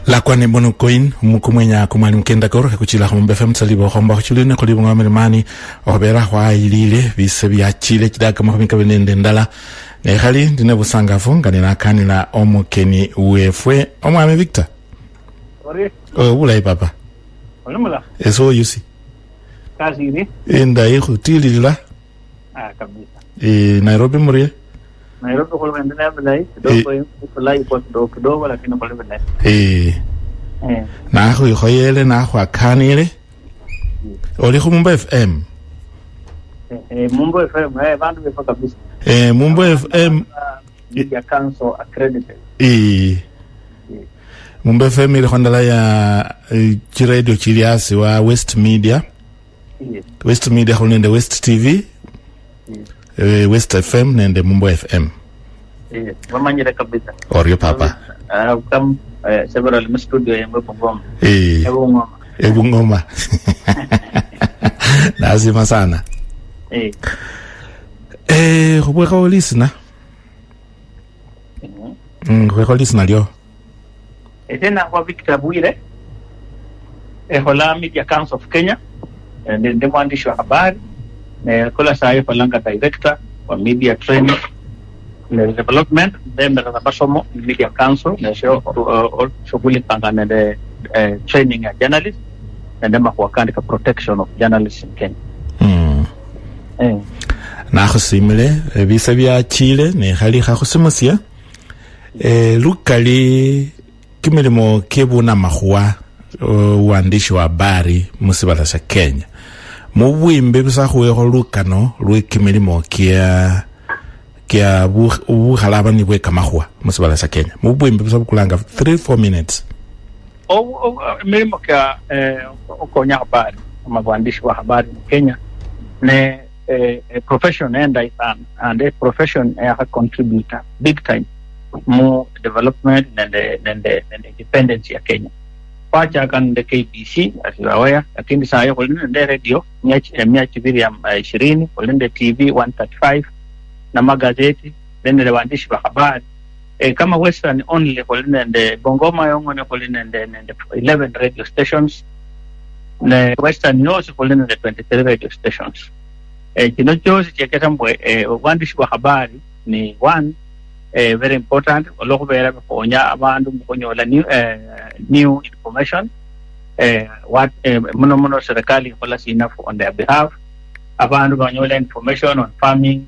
La kwa nebono koin mukumwenya kumali mkenda koro kuchila Mumbo FM salibo khomba kuchulene kulibu ngamirimani okubera kwa ilile bise bya chile kidaka makumika benende ndala nekhali ndine busangafu nganina kanina omukeni uefwe omwami Victor ori bulai papa olimula eso yusi kazi ni enda ikhutili kabisa Nairobi murie Nairobi kwa mwendelea bulai kidogo bulai kwa kidogo lakini kwa bulai na khoyele na khwakanile oli khu Mumbo FM Mumbo FM bandu befa kabisa Mumbo FM ya council accredited Mumbo FM ile khondala ya radio chiliasi wa West Media West Media khonende West TV West FM nende Mumbo FM wamanyira kabisa orio papa kam several studio ya Mumbo Ebungoma lazima sana khubwekho listener khubwekho listener lyo tena kwa Victor Bwire hola Media Council of Kenya ndi mwandishi wa habari kola sai falanga director wa media training na development member wa masomo Media Council na shughuli pangana de training ya journalist na ndema kwa kandika protection of journalists in Kenya na khusimile bisa bya chile ne khali khakusimusia lukali kimilimo kebuna makhwa uandishi wa habari musibala sa Kenya mubwimbe bisa khuwekho lukano lwe kimilimo kya bukhalaba ni bwe kamakhwa musibala sa Kenya mubwimbe bisa bukulanga 3-4 minutes milimo kya okonya habari mabwandishi wa habari mu Kenya ne a profession and a profession contributor big time more development and the independence ya Kenya pacha kan the KBC as you are aware lakini saa hiyo kulinde radio miachibiri ya 20 kulinde TV 135 na magazeti nende waandishi wa habari kama Western only kulinde Bongoma yongone kulinde 11 radio stations na Western yose kulinde 23 radio stations kino chose cheketa mbwe waandishi wa habari ni one very important olokubera konya abantu mukonyola new information what mono serikali policy enough on their behalf abantu banyola information on farming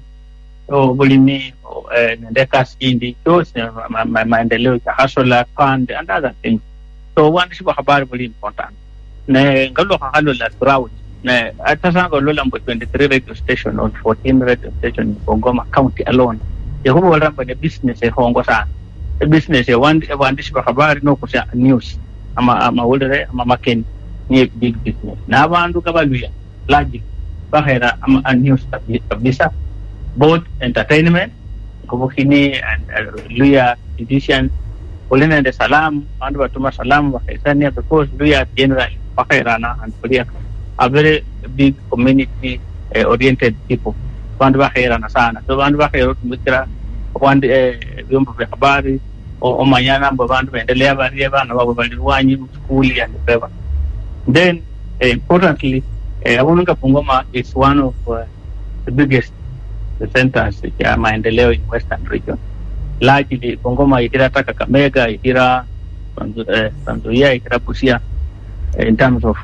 bulimi ndekas indi those maendeleo ya hustler fund and other things so waandishi wa habari very important na ngalo halo la drought na atasanga lola mbo 23 radio station on 14 radio station in Bongoma County alone yakubo walamba ne business hongo sana business waandishi wa habari no kusha news ama wodere ama makeni ni big business na abantu kabaluya large bahera ama news kabisa both entertainment kubukini and luya edition olena de salam and batuma salam wa Tanzania because luya general bahera na and kulia a very big community oriented people bandu bahera na sana so bandu bahera tumikira wande vyombo vya habari o manyana mbo bandu endelea bari bana babo balirwanyi school and whatever then importantly abunga Bungoma is one of the biggest centers ya maendeleo in Western region largely Bungoma itira Kakamega itira Tanzania itira Busia in terms of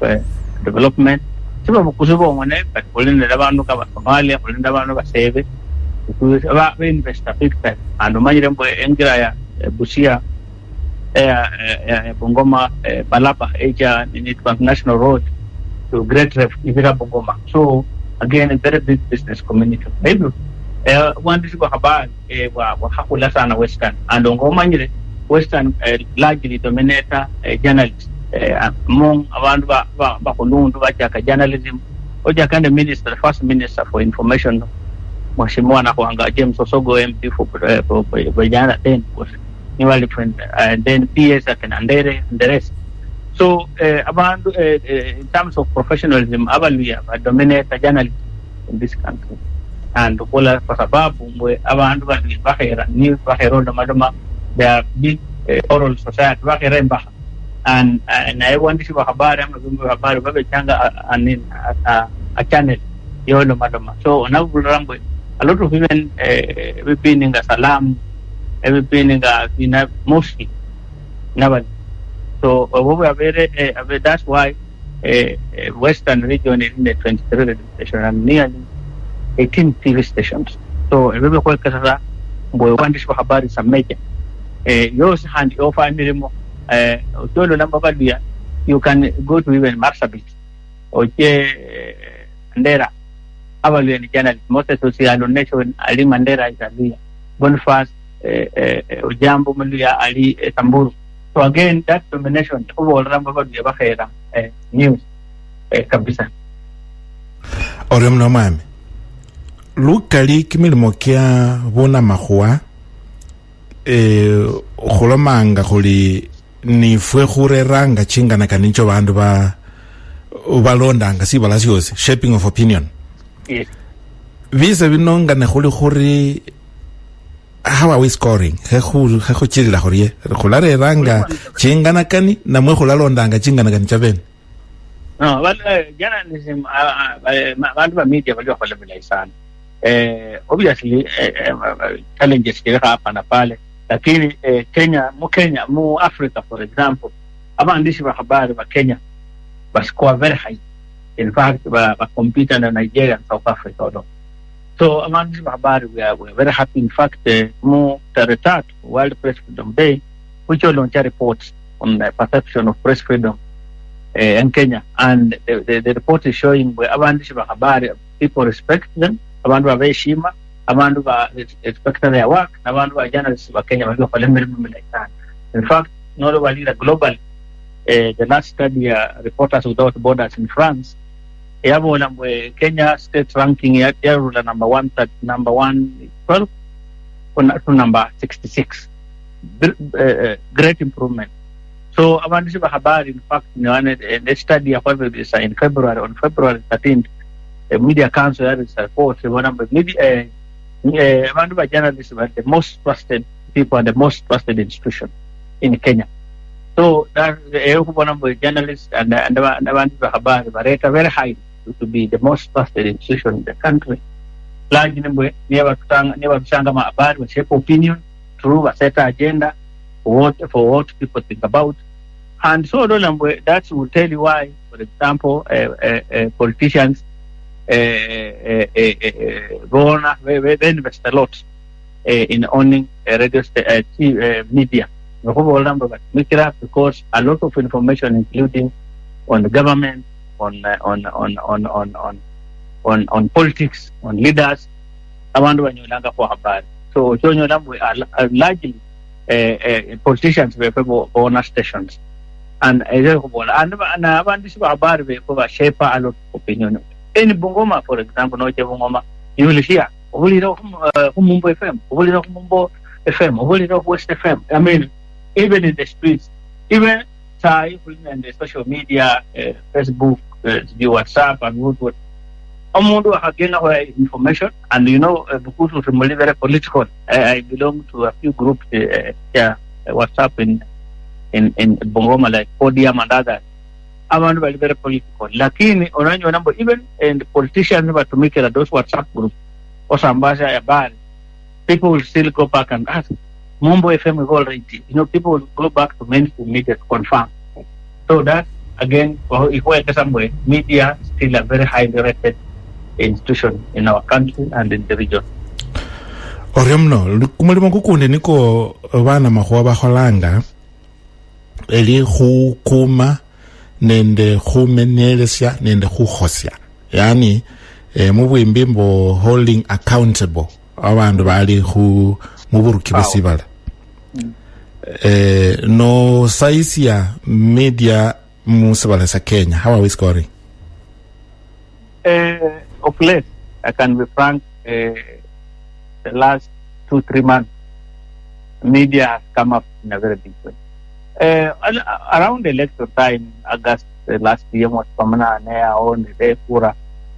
development siba bukuzibo ngone but kulinda abantu ka Somalia kulinda abantu ba save aba investor big time and manyire mbo engira ya Busia Bungoma Balapa Asia in international road to Great Reef Ivira Bungoma so again a very big business community maybe waandishi wa habari wa hakula sana Western and ngomanyire Western largely dominator journalists among abantu ba kulundu bachaka journalism ojakande minister first minister for information Mheshimiwa na kuanga James Osogo MP for Bajana then was niwali friend and then PS and the rest so abantu in terms of professionalism abaluya dominate journalism in this country and kola kwa sababu mwe abantu bahera ni bahero madoma they are big oral society bahera mbaha and na waandishi wa habari ama vyombo vya habari wamechanga a channel yolo madama. So onavulambwe a lot of even vipininga salam vipininga ina mostly never. So we are very that's why Western region is in the 23 radio station and nearly 18 TV stations. So wewe kwa sasa mbo waandishi wa habari sa major yours hand offer milimo utolo namba badia, you can go to even Marsabit oche Ndera abalu ni journalist most social nation Ali Mandera Italia Boniface ujambo mlia Ali Tamburu. So again that domination overall namba badia bakera news kabisa orem mami lukali kimilimo kia bona mahua khulomanga khuli ni fwe khureranga chingana kanincho bandu balondanga sibala syose shaping of opinion. Yes. Visa binonga na khuri how are we scoring he chirila khorie khulareranga chingana kani na mwe khulalondanga chingana kani chabene. No, but journalism bandu ba media bali khulabila sana. Obviously challenges kile hapa na pale, lakini Kenya mu Africa for example abaandishi wa habari wa Kenya score very high. In fact ba compete na Nigeria and South Africa although. So abaandishi wa habari we are very happy. In fact mu tarehe World Press Freedom Day which will launch a report on the perception of press freedom in Kenya, and the report is showing where abaandishi wa habari people respect them, abantu babeshima, abantu ba respect their work, na abantu ba journalists wa Kenya waliyo kwa lemelimu sana. In fact not only global the last study Reporters Without Borders in France yabona mwe Kenya state ranking ya number 112 to number 66. Great improvement. So abaandishi wa habari in fact the study ya in February on February 13th Media Council has a report media abantu ba journalists were the most trusted people and the most trusted institution in Kenya. So that the journalists and abantu ba habari were very high to be the most trusted institution in the country. Large number never tanga ma habari with shape opinion through a set agenda for what people think about. And so that will tell you why, for example, politicians they invest a lot in owning radio media. Because a lot of information, including on the government, on politics, on leaders, so largely politicians were owner stations. And abaandishi wa habari weko shape a lot of opinion. In Bungoma, for example, no Bungoma, you will hear Mumbo FM, Mumbo FM, West FM. I mean, even in the streets, even in the social media, Facebook, the WhatsApp, and what. Amundu hakena information, and because of very political. I belong to a few groups, WhatsApp in Bungoma, like Podium and others. Amandu very political. Lakini onanyo number even and politicians were to make those WhatsApp groups or Sambasa Yabari, people will still go back and ask, Mumbo FM is already. People will go back to mainstream media to confirm. So that again, if we are somewhere, media still a very highly rated institution in our country and in the region. Oriamno, kumulimo kukunde niko wana mahua baholanga eli hukuma nende humenelesya nende huhosya. Yani mubwimbi mbo holding accountable abandu bali muburuki besibala. No size ya media musibala sa Kenya. How are we scoring? Of late, I can be frank, the last 2-3 months, media has come up in a very big way. Around the election time, August last year, was Pamana on the day Pura,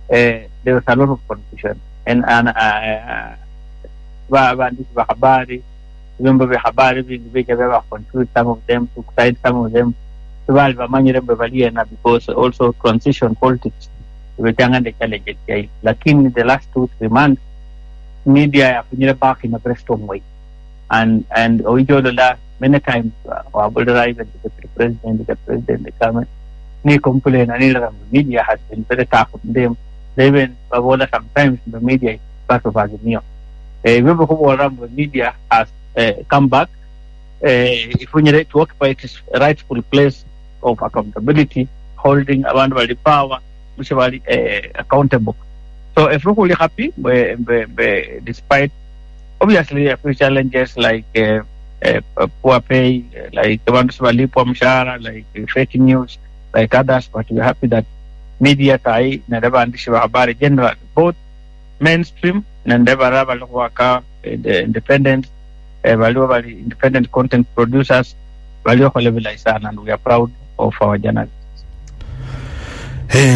there was a lot of confusion. And Habari, remember Habari being big, confused some of them, took side some of them. because also transition politics wetanga the challenges yai. Lakini the last 2-3 months media yafunyire back in a very strong way, and oijola many times arrive at the president, the government ni complain and the media has been very tough on them. They even sometimes the media is part of Azimio. Remember who around the media has come back if we need to occupy its rightful place of accountability, holding accountable power, which are accountable. So if we're really happy, despite obviously a few challenges like poor pay, like like fake news, like others, but we're happy that media tai habari general, both mainstream and the independent independent content producers, and we are proud of our journalists.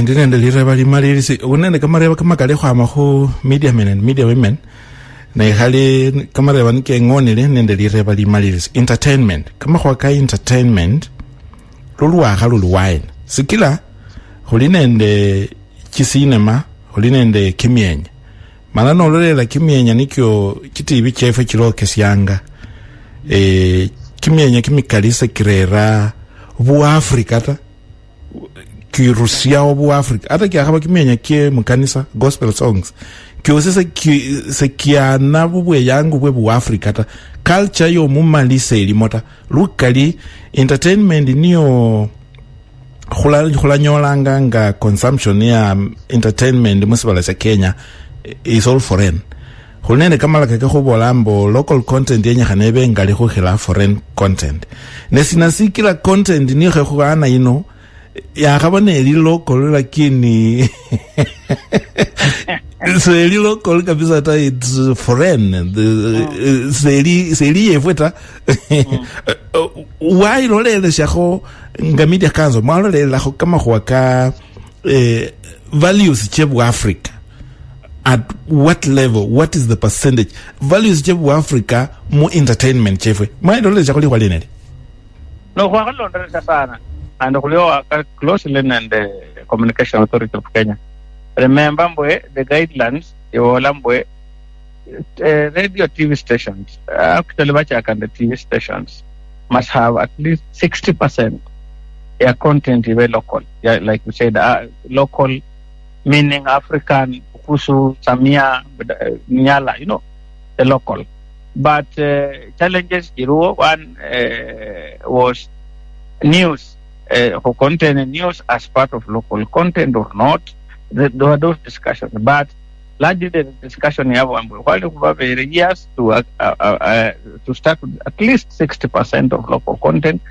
Ndinende lirabali malirisi unene kamareba kamakale khwama khu media men and media women na ihali kamareba nike ngonile nende lirabali malirisi entertainment kamakhwaka entertainment luluwakha luluwaina sikila khuli nende chisinema khuli nende kimyenya mana nololela kimyenya nikyo kitivi chefe chilokesyanga kimyenya kimikalisa kirera Africa ta kirusia obu Africa ata kiakhaba kimyenya kie mukanisa gospel songs kyose se kiana bubwe yangu bwe Africa ta culture yo mumalise elimota lukali entertainment niyo khula nyolanga nga consumption ya entertainment musibala sa Kenya is all foreign. Khulene kamala ke khubolambo local content yenya khanebe ngali khu khila foreign content. Nesina sikila content ni khana ino ya khabone li local lakini so li local kabisa ta it's foreign seli yefweta why lolele shakho ngamidi kanzo malolele kho kama khwaka values chebu Africa. At what level? What is the percentage? Values chebu Africa mo entertainment chefe. Maidole chakuli kwa lineli. No, kwa halo ndresha sana. And kulio closely and the Communication Authority of Kenya. Remember the guidelines yolambo radio TV stations. Actually the TV stations must have at least 60% their content is local. Yeah, like we said, local meaning African, Kusu, Samia, Nyala, the local. But challenges, one was news, who content news as part of local content or not. There were those discussions. But largely the discussion we have years to start with at least 60% of local content.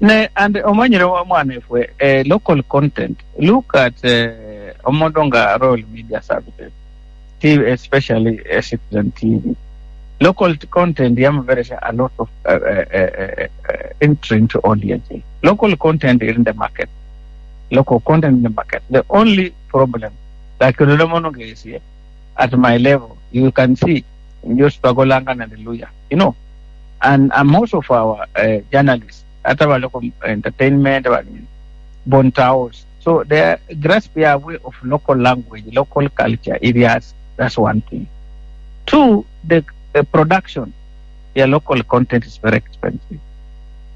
And local content, look at Omodonga Royal Media Services, TV, especially Citizen TV. Local content, you have a lot of entry into audience. Local content is in the market. Local content in the market. The only problem, like at my level, you can see just Pagolanga and Hallelujah, and most of our journalists, at our local entertainment, Bon Towers. So they grasp their way of local language, local culture areas. That's one thing. Two, the production. Their local content is very expensive.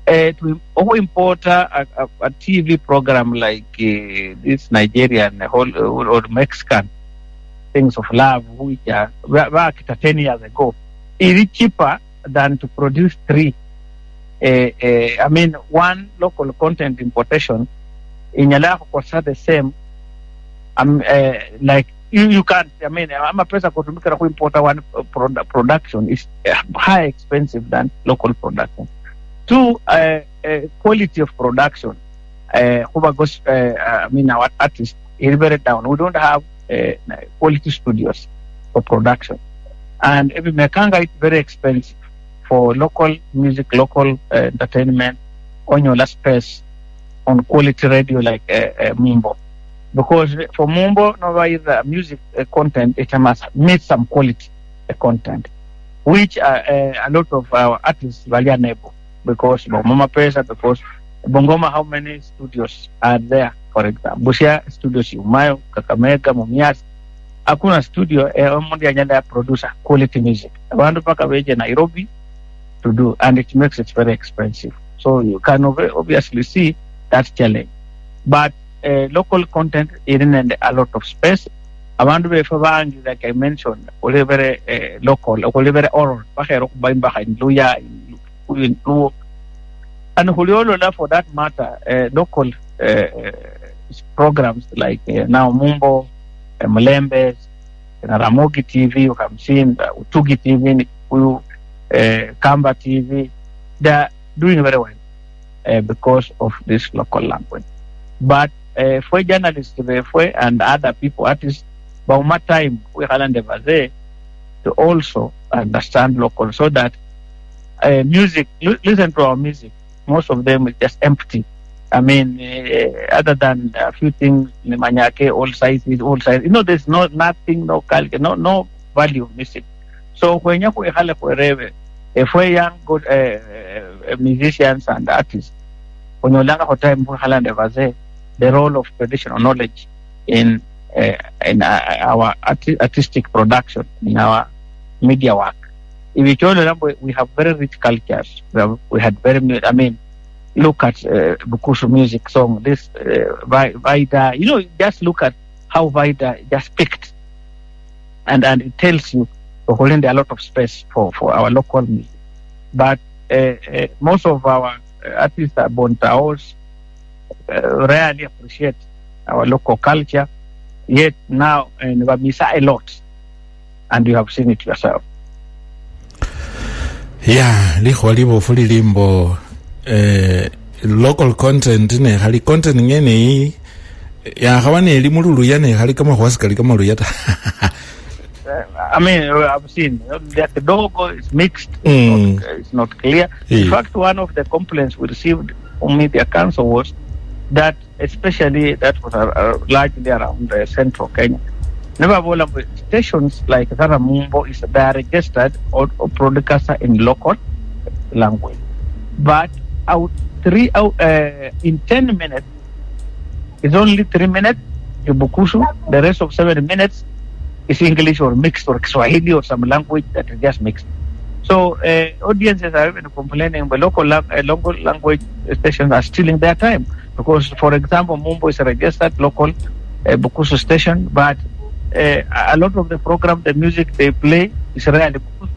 To import a TV program like this Nigerian or Mexican Things of Love, which are back 10 years ago, it is cheaper than to produce three. One local content importation in Yala costs the same. Like you can't. I'm a person who import one production is high expensive than local production. Two, quality of production. Our artists is very down. We don't have quality studios for production, and every mekanga is very expensive for local music, local entertainment on your last space on quality radio like Mumbo. Because for Mumbo, nobody the music content, it must meet some quality content, which a lot of our artists are unable because Mama Pesa, because Bungoma, how many studios are there? For example, Busia studios, Umayo, Kakamega, Mumias. Hakuna studio, omundi anyanda producer quality music. Abantu paka veje Nairobi to do, and it makes it very expensive. So you can obviously see that challenge. But local content in a lot of space. Abantu befavangi, like I mentioned, very local, very oral. Bakero kubaimba in Luya, in Luo. And Huliolo, for that matter, local programs like now Mumbo, Mulembes, Ramogi TV, you have seen Utugi TV, Kamba TV. They are doing very well because of this local language. But for journalists and other people, artists, by my time we have to also understand local, so that music, listen to our music. Most of them is just empty. I mean, other than a few things, Manyake, all sizes. You know, there's nothing, no culture, no value missing. So when you have if we young good musicians and artists, when you learn how time the role of traditional knowledge in our artistic production, in our media work. If you remember, we have very rich cultures. We had very, I mean, look at Bukusu music song, this Vaida, you know, just look at how Vaida just picked. And it tells you we're holding a lot of space for our local music. But most of our artists are Bontaos, rarely appreciate our local culture, yet now we miss a lot. And you have seen it yourself. Yeah, libo fully limbo local content ne hali content ngene ya hawane limululu yane hali kama hwasikali kama luyata. I mean, I've seen that the logo is mixed. It's not clear. In fact, one of the complaints we received from Media Council was that, especially that was largely around central Kenya. Never stations like Mumbo they are registered or broadcast in local language. But in 10 minutes, it's only 3 minutes in Bukusu. The rest of 7 minutes is English or mixed or Swahili or some language that is just mixed. So audiences are even complaining, but local language stations are stealing their time. Because, for example, Mumbo is a registered local Bukusu station, but a lot of the program, the music they play is really Bukusu.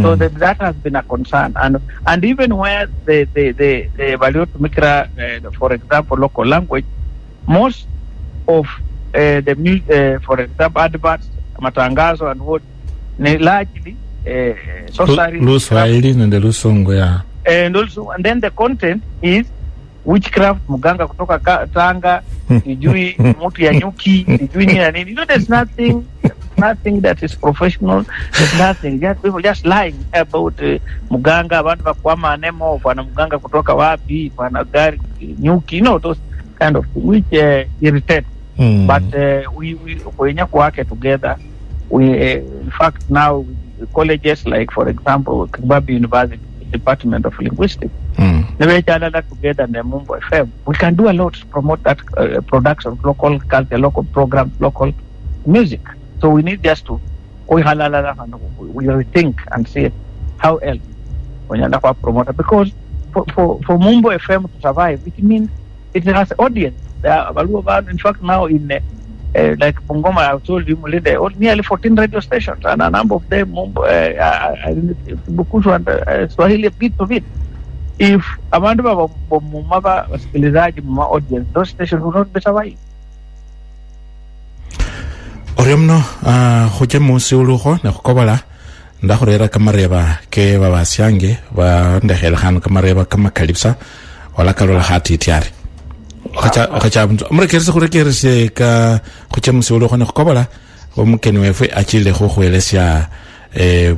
So that has been a concern, and even where they evaluate Mikra, for example, local language, most of the music, for example, adverts, matangazo and what, largely Swahili and the Lusungu, yeah. And also, and then the content is witchcraft, muganga kutoka Tanga, sijui mutu ya nyuki, sijui nini. You know, there's nothing that is professional. There's nothing. Just people just lying about muganga, abantu bakwama nemo, wana muganga kutoka wapi, wana gari nyuki, you know, those kind of things, which irritate. But we work together. We in fact now colleges like, for example, Kibabi University Department of Linguistics, together in the Mumbo FM. We can do a lot to promote that production, local culture, local programs, local music. So we need just to we rethink and see how else when you promote it. Because for Mumbo FM to survive, it means it has audience. In fact, now in like Bungoma, I told you, nearly 14 radio stations, and a number of them, Bukusu and Swahili, a bit of it. If Amanda Mumaba was my audience, those stations would not be survived. Oriamno, hoje musiuluho na kukobala ndakhurera kamareba ke babasyange ba ndahela kamareba kama kalipsa wala kalola hati tiari. Okacha mrekerese kurekerese ka hoje musiuluho na kukobala omukeni wefe achile ho khwelesya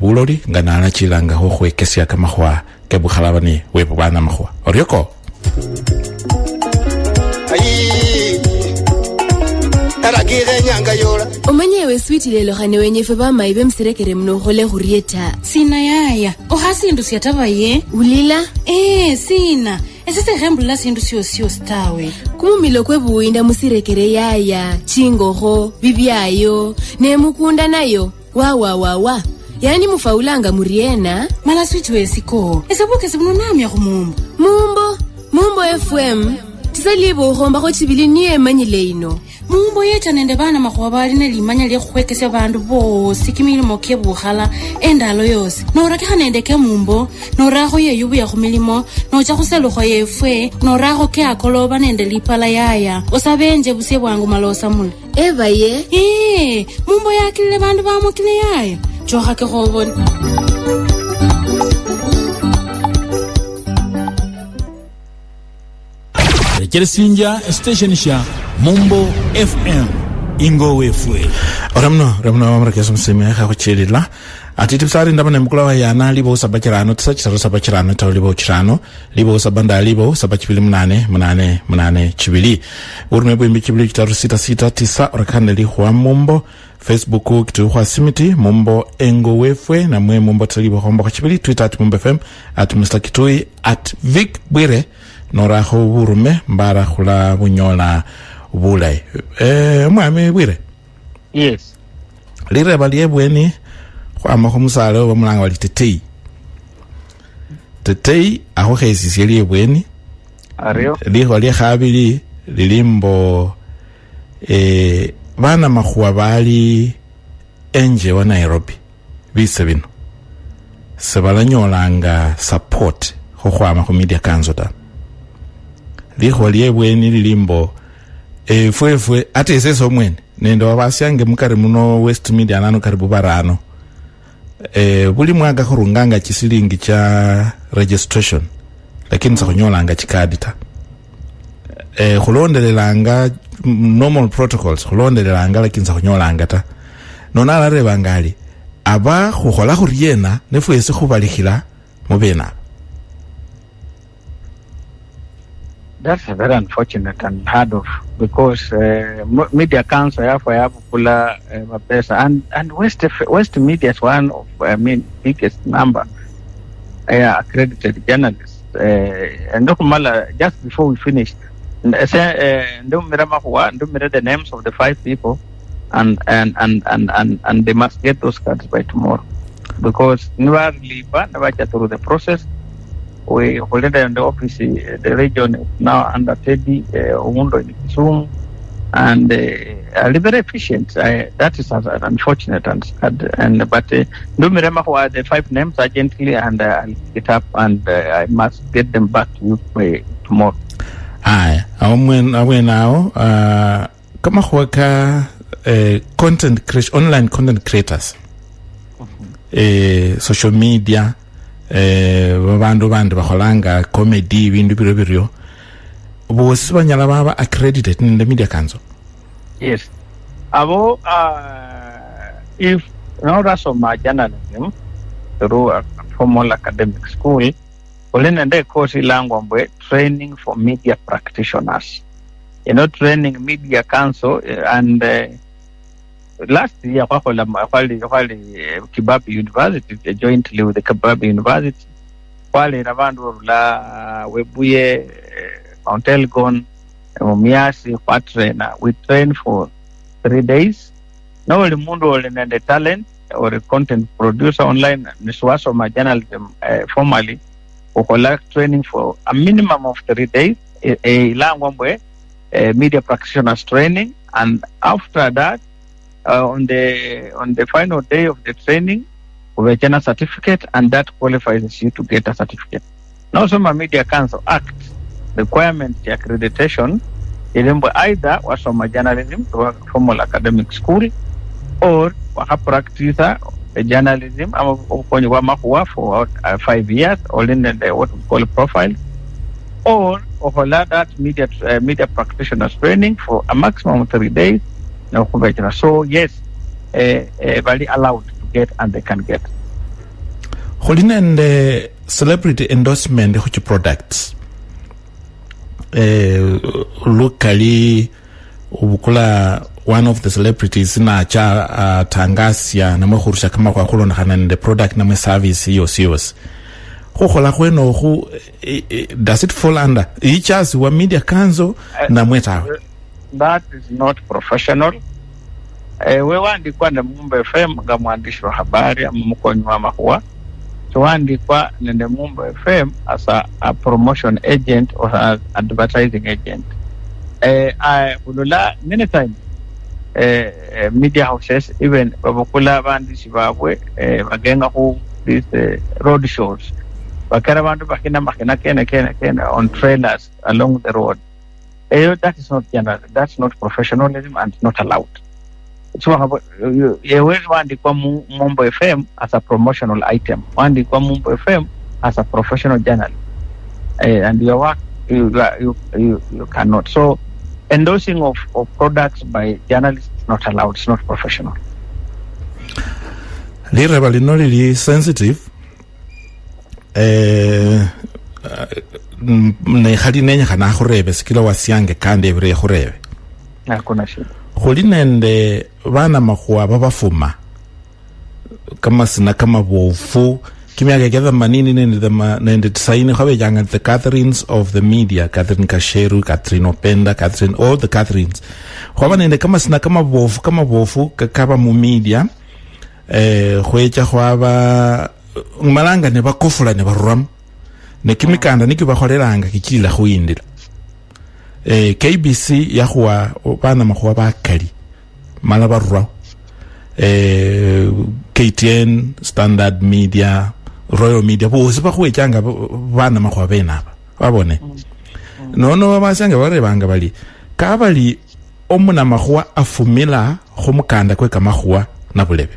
bulori ngana na chilanga ho khwekesya kama khwa ke bukhalabani wepo bana makhwa. Orioko aragire nyanga yola omanyewe switi lelo khane wenye feba maibe msirekere mno khole khurieta sina yaya ohasindu siyatabaye ulila sina esese rembula sindu sio stawe kumumilo kwebuinda musirekere yaya chingoho bibyayo nemukunda nayo wa yani mufaulanga muriena mala switi wesiko esabuke simunonami ya Mumbo FM tisalibo khomba ko tibili niye manyile ino Mumbo yeta nende bana makhwabali nelimanya lyekhwekesya bandu bosi kimilimo kyebukhala endalo yose norakha nende ke Mumbo norakho yeyubu ya khumilimo nocha khuselukho yefwe norakho ke akoloba nende lipala yaya osabenje busye bwangu malosa mula ebaye Mumbo yakilile bandu bamukile yaya choha ke khobona Cheresinja station sha Mumbo FM ingo wefwe oramno amrakesa mseme kha kuchirila ati tsari ndabana mukula wa yana libo sabachirano tsachiro sabachirano tawlibo chirano libo sabanda libo sabachibili munane chibili urme bwimbi chibili chitaru 669 orakana li kwa Mumbo Facebook Kitui kwa Simiti Mumbo engo wefwe na mwe Mumbo talibo hombo kwa chibili Twitter @Mumbo FM @Mr Kitui @Vic Bwire nora ho burume mbara khula bunyola bulai mwami Bwire yes lire baliye bweni kwama khumsale obamulanga bali tetei aho khesisi liye bweni ario liho liye khabili lilimbo bana makhuwa bali enje wa Nairobi bise bino sebalanyolanga support khokhwama khu media council ta liho liye bweni lilimbo fwe ate seso mwene nendo abasyange mukari muno West Media nano karibu barano buli mwaga khurunganga chisilingi cha registration lakini sakhonyolanga chikadi ta khulondelelanga normal protocols khulondelelanga lakini sakhonyolanga ta nonala rebangali aba khukhola khuriena nefwese khubalikhila mubena. That's very unfortunate and hard of because media council have pula pesa and West Media is one of biggest number accredited journalists and just before we finish ndumira the names of the 5 people and they must get those cards by tomorrow because never through the process. We already in the office, the region is now under Teddy, Umundo in Kisumu, and are very efficient. That is unfortunate but do me remember what the 5 names urgently and I'll get up and I must get them back to you by tomorrow. Aye, awe now kama huwaka content creation, online content creators, social media. Bandu bakholanga comedy bindu biro bosi banyala baba accredited in the media council. Yes, abo if now that's my journalism through a formal academic school olende course language training for media practitioners, training media council and last year, Kibabi University, jointly with the Kibabi University, Wale Ravandu La Webuye, Mount Elgon, Miasi, Patrena, we train for 3 days. Now, the Mundo and the talent or a content producer online, Niswaso, my journalism, formally, for collect training for a minimum of 3 days, a language, media practitioners training, and after that, on the final day of the training, we get a certificate, and that qualifies you to get a certificate. Now, some Media Council Act requirement accreditation, either was from a journalism to a formal academic school, or a practitioner journalism for 5 years, or in the what we call profile, or that media practitioners training for a maximum of 3 days. So yes, very allowed to get and they can get. Holding and celebrity endorsement which products locally ubukula one of the celebrities na cha tangasia na mkhurusha kama kwa khulona khana the product na service yos go khola kweno go does it fall under each as wa media council na mweta? That is not professional. We wandikwa na Mumbo FM nga mwandishi wa habari ama mkonywa mahua. So wandikwa na Mumbo FM as a promotion agent or as advertising agent. Ulula many times media houses even babukula bandishi babwe bagenga ku these road shows. Bakara bandu bakina kena on trailers along the road. That is not general. That's not professionalism and not allowed. So you want to Mumbo FM as a promotional item. Want to Mumbo FM as a professional journal, and your work you cannot. So endorsing of products by journalists is not allowed. It's not professional. Really, not really sensitive. Ne khali nenya kana khurebe sikilo wasiange kande bire khurebe nakona shi kholinende bana makhwa babafuma kama sina kama bofu kimya getha manini nende tsaini khabe janga the Catherines of the media, Catherine Kasheru, Catherine Openda, Catherine, all the Catherines khwa nende kama sina kama bofu kakaba mu media khwecha khwa malanga ne bakofula ne baram ne kimikanda niki bakholeranga kikila khuyindira KBC yakhwa bana makhwa bakali mala barwa KTN, Standard Media, Royal Media bosi bakhwechanga bana makhwa bena babone nono babasanga barebanga bali kabali omuna makhwa afumila khumukanda kwe kamakhwa na bulebe.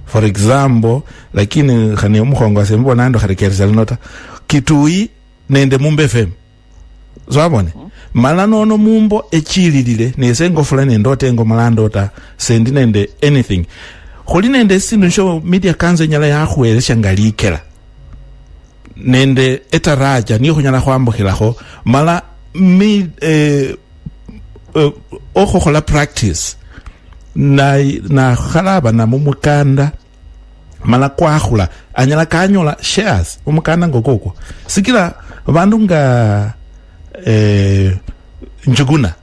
For example, lakini khane umukhongo asembona ndo kharekereza nota Kitui nende Mumbo FM. Zwabone mala nono Mumbo echililile nesengo fulani ndote ngo malandota sendi nende anything. Kholi nende sindu show media kanze nyala yakhwelesha ngalikela. Nende etaraja niyo nyala khwambukhilakho mala okho khola practice na khalaba na mumukanda mala kwakhula anyala kanyola shares umukanda ngokoko sikila bandu nga njuguna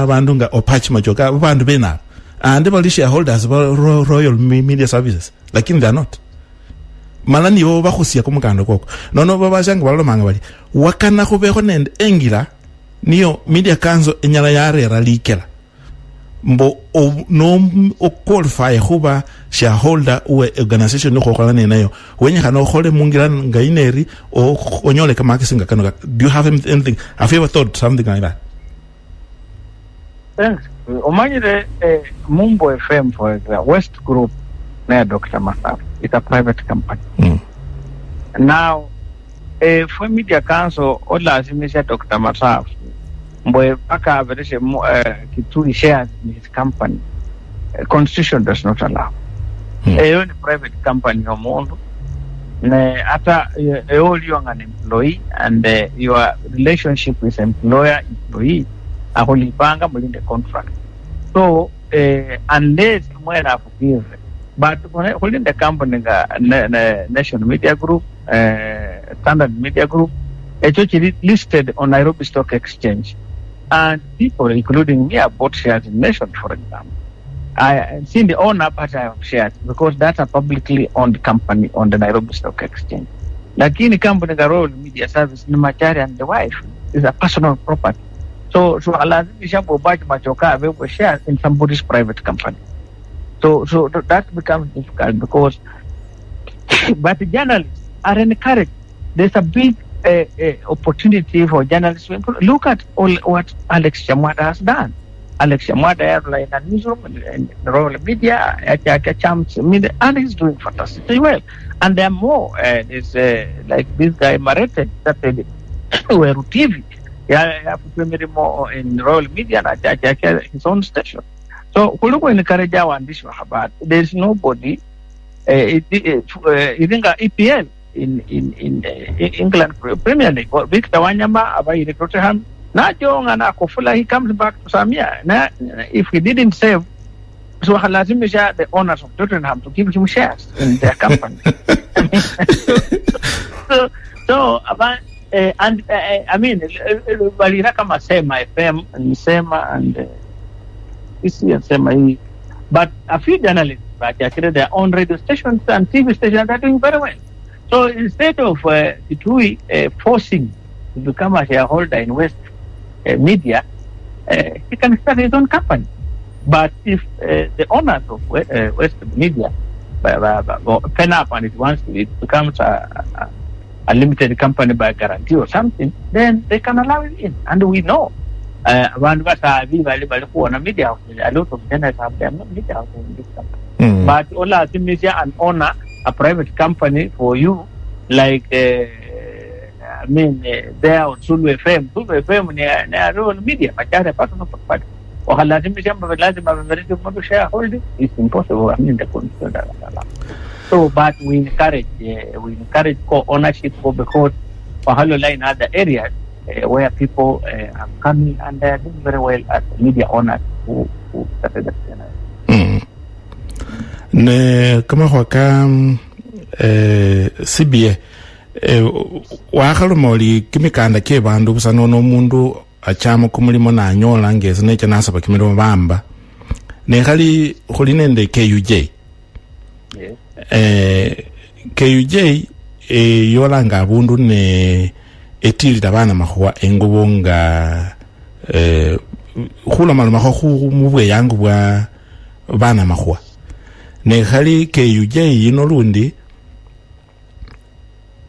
bandu nga opachi machoka bandu bena and they shareholders Royal Media Services lakini they are not mala nibo bakhusia kumukanda koko nono babashanga balomanga bali wakana khubekho nende engila niyo media council enyala yarera likela mbo no qualify khuba shareholder we organization no khokola nenayo wenya kana khole mungira ngaineri o onyole kama kisinga kanoka. Do you have anything, have you ever thought something like that? Thanks. Omanyire Mumbo FM for example, West Group na Dr. Masaf, it's a private company. Now for media council olazimisha Dr. Masaf mbo paka avereshe Kitui shares in his company. Constitution does not allow. A private company no more. After all you are an employee and your relationship with employee aholipanga within the contract. So unless when I forgive, but holding the company National Media Group, Standard Media Group, it's listed on Nairobi Stock Exchange. And people, including me, have bought shares in Nation, for example. I seen the owner, but I have shares because that's a publicly owned company on the Nairobi Stock Exchange. Like in the company, the Royal Media Service, Nimachari and the wife is a personal property. So Allah Machoka shares in somebody's private company. So that becomes difficult because, but the journalists are encouraged. There's a big opportunity for journalists. Look at all what Alex Chamwada has done. Alex Chamwada has like a newsroom and Royal Media, and he's doing fantastically well. And there are more. There's like this guy Marete that were TV. Yeah, have to more in Royal Media and his own station. So there's nobody. Even EPL in England Premier League. Victor Wanyama, about Tottenham, Na jonga na kufula, he comes back to Samia. Na if he didn't save, so halazimisha the owners of Tottenham to give him shares in their company. So and I mean, walira kama Sema FM and Sema and isi and Sema, but a few journalists actually their own radio stations and TV stations are doing very well. So instead of Kitui forcing to become a shareholder in West Media, he can start his own company. But if the owners of West Media pen up and it becomes a limited company by guarantee or something, then they can allow it in. And we know a lot of media houses, a lot of journalists have their media houses in this country. But Ola Media and owner a private company for you, like I mean, there on Sulu FM near rural media, but that's a personal property. Or shareholding is impossible. I mean, the consider. So, but we encourage co-ownership because in other areas where people are coming and they are doing very well as media owners who started the channel. Ne kama waka CBA wakalomoli kimikanda ke bandu busano no mundu achama kumulimo na nyola ngeze necha nasaba kimiro bamba ne khali khulinende KUJ. KUJ yolanga abundu ne etilira bana makhwa engobonga khula maluma khu mubwe yangu bwa bana makhwa ne khali KUJ yino lundi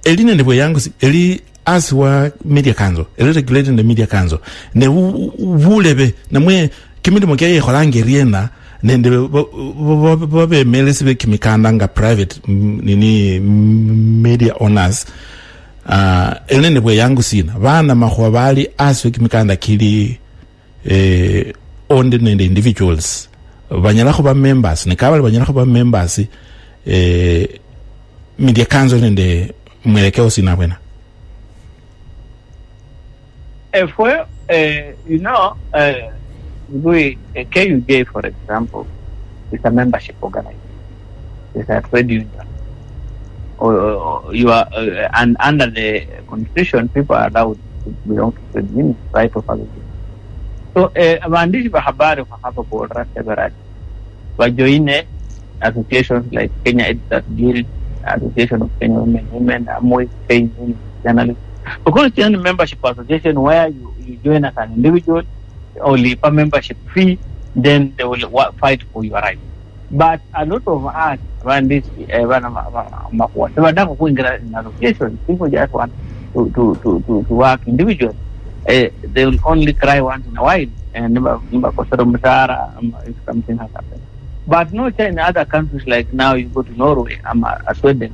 eline ndibwe yangu eli aswa media council eli regulating the media council ne bulebe namwe kimilimo kya yekholange riena nende babe melesi be kimikanda nga private nini media owners eli ndibwe yangu sina bana makhwa bali aswa kimikanda kili owned nende individuals banyala khuba members ne kabali banyala khuba members media council nende mwelekeo sina bwena. You know, KUJ, for example, is a membership organization. It's a trade union. Or you are, and under the constitution, people are allowed to belong to trade union, right of other. So, waandishi wa habari kwa hapa bora severally wajoine associations like Kenya Editors Guild, Association of Kenya Women, Amoy, Kenya Journalists. Because it's a membership association where you join as an individual, only a membership fee, then they will fight for your rights. But a lot of us run this, in associations, people just want to work individually. They will only cry once in a while, and if something has happened. But not in other countries like now you go to Norway, Sweden.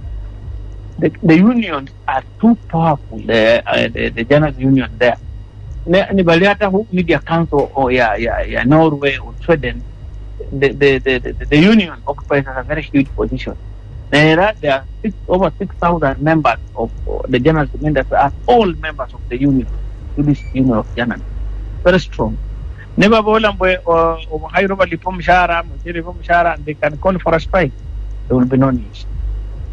The unions are too powerful. The journalist union there. The media council or Norway or Sweden, the union occupies a very huge position. There are over 6,000 members of the journalist industry are all members of the union. This union of journalists, very strong. Never bolamwe or Hairoba Lipum Shara, and they can call for a strike. There will be no news.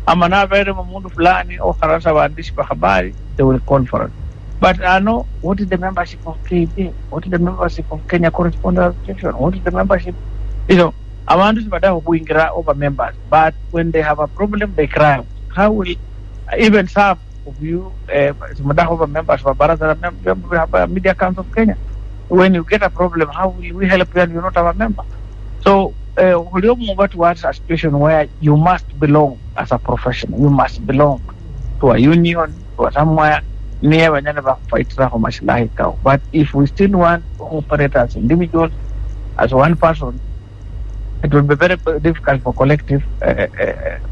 Amana very Mamundu Fulani or Harasawa and Habari, they will call for it. But I know what is the membership of KP? What is the membership of Kenya Correspondent Association? What is the membership? You know, I want to know who over members, but when they have a problem, they cry. How will even some of you, over members of we have a media council of Kenya? When you get a problem, how will we help you and you're not our member? So, we'll move towards a situation where you must belong as a professional. You must belong to a union, to somewhere near when never fights for much like. But if we still want to operate as individuals, as one person, it will be very difficult for collective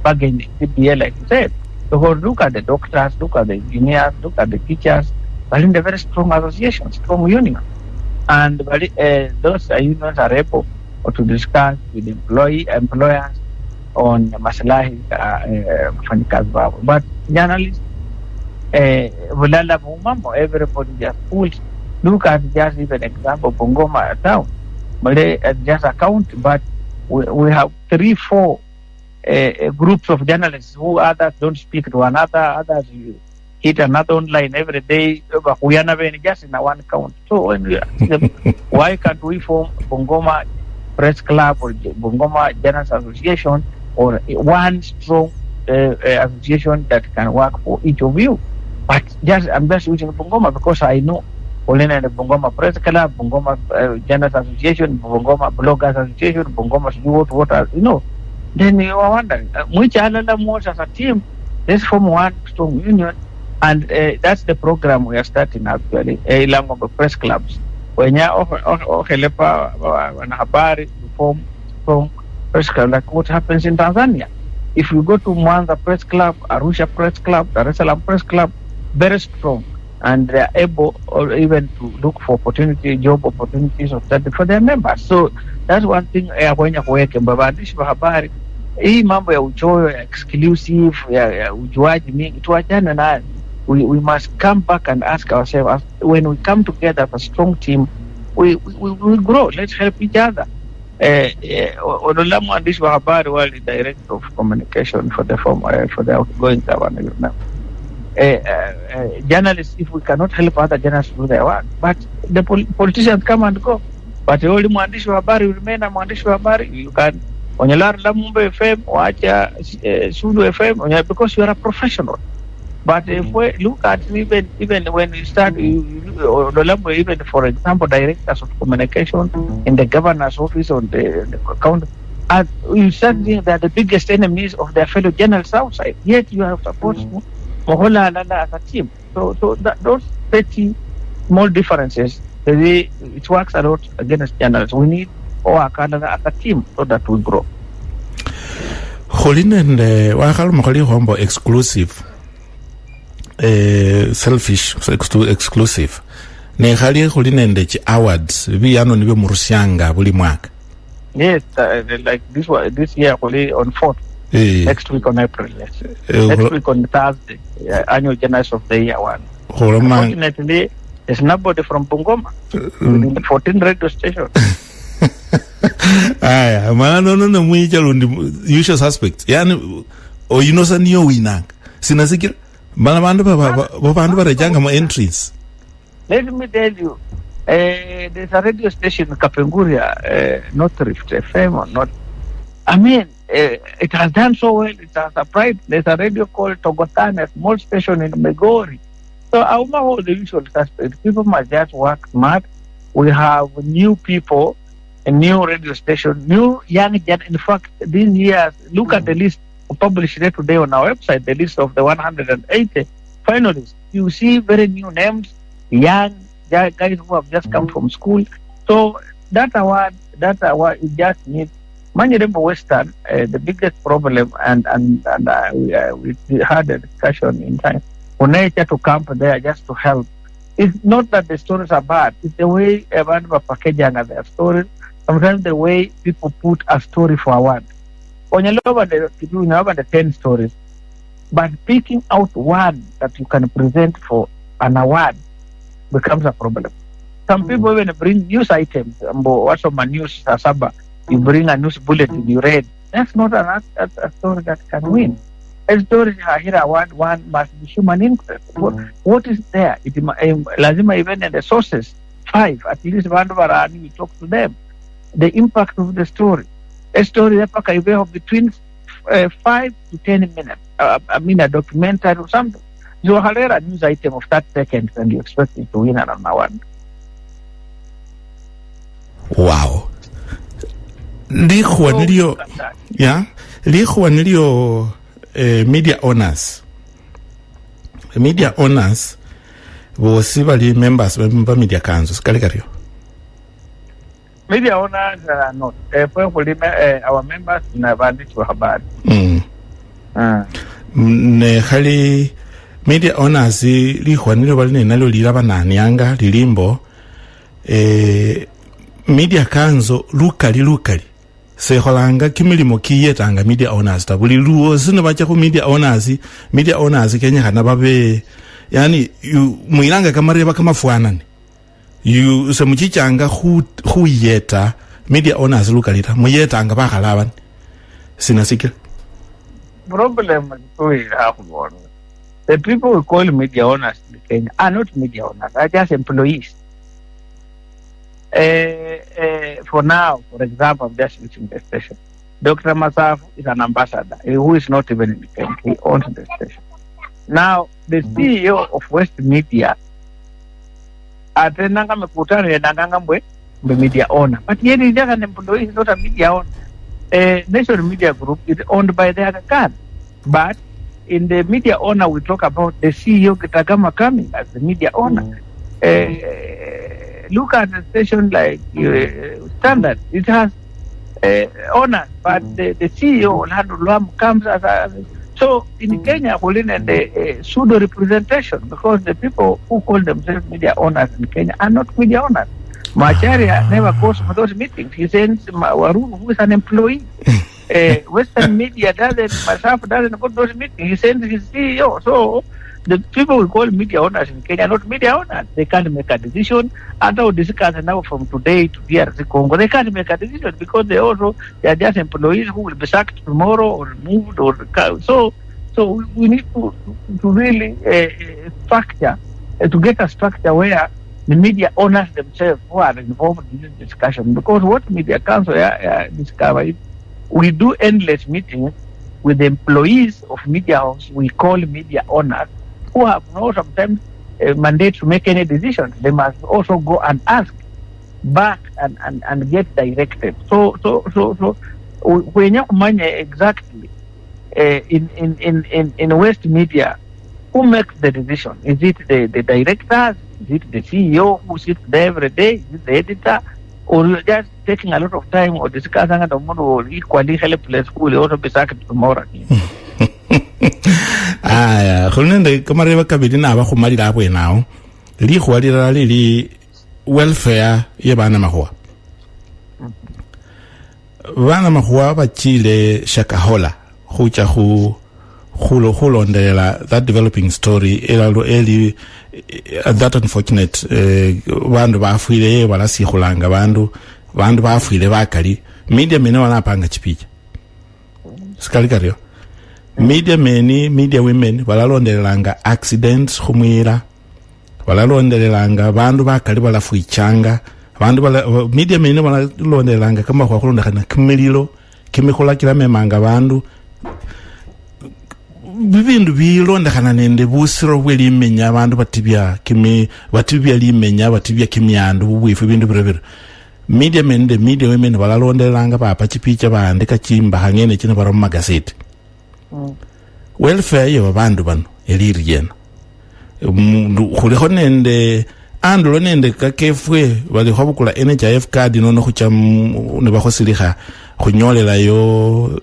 bargaining, CBA, like you said. So look at the doctors, look at the engineers, look at the teachers, but in the very strong association, strong union. And those unions are able to discuss with employers on maslahi mfanyikazi wao. But journalists, everybody just pulls Look at just even example Bungoma town, Malay just a county, but we have 3-4 groups of journalists who others don't speak to another, others hit another online every day. We are never just in one county. So when why can't we form Bungoma Press Club or Bungoma Journalists Association, or one strong association that can work for each of you? But I'm just using Bungoma because I know Olena and Bungoma Press Club, Bungoma Journalists Association, Bungoma Bloggers Association, Bungoma what. Then you are wondering which other modes as a team. Let's form one strong union, and that's the program we are starting actually. Ilango Press Clubs. When you Helepa Wanahabari form press club, like what happens in Tanzania. If you go to Mwanza Press Club, Arusha Press Club, Dar es Salaam Press Club, very strong, and they are able or even to look for job opportunities of study for their members. So that's one thing. When you work in waandishi wa habari, hii mambo ya uchoyo ya exclusive ya ujuaji mingi tuachane nayo. We must come back and ask ourselves, when we come together as a strong team, we grow. Let's help each other. Onola mwandishi wa habari wali director of communication for the outgoing governor. Journalists, if we cannot help other journalists do their work, but the politicians come and go, but the only mwandishi wa habari will remain a mwandishi wa habari. You can onyelara Mumbo FM wacha Sulu FM because you are a professional. But if we look at even when you start, even for example, directors of communication in the governor's office or the county, you start seeing that the biggest enemies of their fellow journalists outside. Yet you have supported Mohola as a team. So those petty small differences, it works a lot against journalists. We need Canada as a team so that we grow. Holinende wakalo makali hombo exclusive. Selfish exclusive ne khali khulinende chi awards biyano nibe murusyanga buli mwaka. Yes, like this year on 4th, next week on April. Yes. Next week on Thursday, annual Journalist of the Year one. Unfortunately, there's nobody from Bungoma in the 14 radio station. Aya no mwijalundi usual suspects yani oyinosanyo winanga sinasikira bantu barajanga mo entries. Let me tell you, there's a radio station in Kapenguria, North Rift FM or not. I mean, it has done so well. It has surprised. There's a radio called Togotan, a small station in Megori. So our the usual suspects. People must just work smart. We have new people, a new radio station, new young gen. In fact, these years, look at the list published today on our website, the list of the 180 finalists. You see very new names, young guys who have just come from school. So that award, it just needs Manyirembo Western. The biggest problem, and we had a discussion in time, Unaita to camp there just to help. It's not that the stories are bad. It's the way about packaging their stories. Sometimes the way people put a story for a word. When you look at the 10 stories, but picking out one that you can present for an award becomes a problem. Some people even bring news items. What's on my news, Saba? You bring a news bulletin, you read. That's not a story that can win. A story here award one must be human interest. What is there? Lazima even in the sources, 5, at least one of you talk to them. The impact of the story. A story that between 5 to 10 minutes. I mean a documentary or something. So a news item of 30 seconds and you expect it to win an award. Wow. Likhwa nilio media owners. Media owners bosi bali members ba media council kalikario. Media owners are not. Our members na waandishi wa habari. Ne khali media owners likhwa nilio bali nalo lilaba nanyanga lilimbo media council lukali sekholanga kimilimo kiyetanga media owners tabuli luo sine bacha ku media owners kenya kana babe yani muilanga kamareba kama fuanani you se muchichanga who yeta media owners lukalita muyeta anga bakalaban sinasikira problem is the people who call media owners in Kenya are not media owners, are just employees. For now, for example, I'm just switching the station. Dr. Masaf is an ambassador who is not even in the Kenya. He owns the station. Now, the CEO of West Media, the media owner, but yet he's just an employee, he's not a media owner. National Media Group is owned by the other guy. But in the media owner, we talk about the CEO Kitagama coming as the media owner. Look at the station like Standard. It has owners, but the CEO comes as a... So in Kenya, we need a pseudo representation because the people who call themselves media owners in Kenya are not media owners. Macharia never goes to those meetings. He sends Warun, who is an employee. Western media myself doesn't go to those meetings. He sends his CEO. So the people we call media owners in Kenya are not media owners. They can't make a decision. And I'll discuss now from today to DRC Congo. They can't make a decision because they are just employees who will be sacked tomorrow or removed or so we need to really structure to get a structure where the media owners themselves who are involved in this discussion, because what Media Council discovered, we do endless meetings with the employees of media house we call media owners who have no sometimes a mandate to make any decisions. They must also go and ask back and get directed. So when you manage exactly in West Media, who makes the decision? Is it the directors? Is it the CEO who sits there every day? Is it the editor? Or you're just taking a lot of time or discussing at the moment or equally helpless who will also be sacked tomorrow? Khulunende kamareba kabiri na ba khumalira abwe nawo li khwalira li welfare ye bana mahwa bachile shakahola khucha khulondela that developing story eli that unfortunate bandu bafwile wala sikhulanga bandu bafwile bakali media mene wanapanga chipicha sikali karyo media women balalondelanga accidents khumwira balalondelanga bandu bakali balafwichanga bandu media mene balalondelanga kama kwa kulondakana kimililo kimikhola kilamemanga bandu bibindu bilondakana nende busiro bwelimenya abantu batibya limenya batibya kimyandu bubwifu bindu birebire media women balalondelanga papa chipicha bandika chimba hangene chine bara magazeti welfare yo bandu bano eliriyena khulikho nende andulo nende kakefwe balikho bukula NHIF card nono khucha ne bakhosilikha khunyolela yo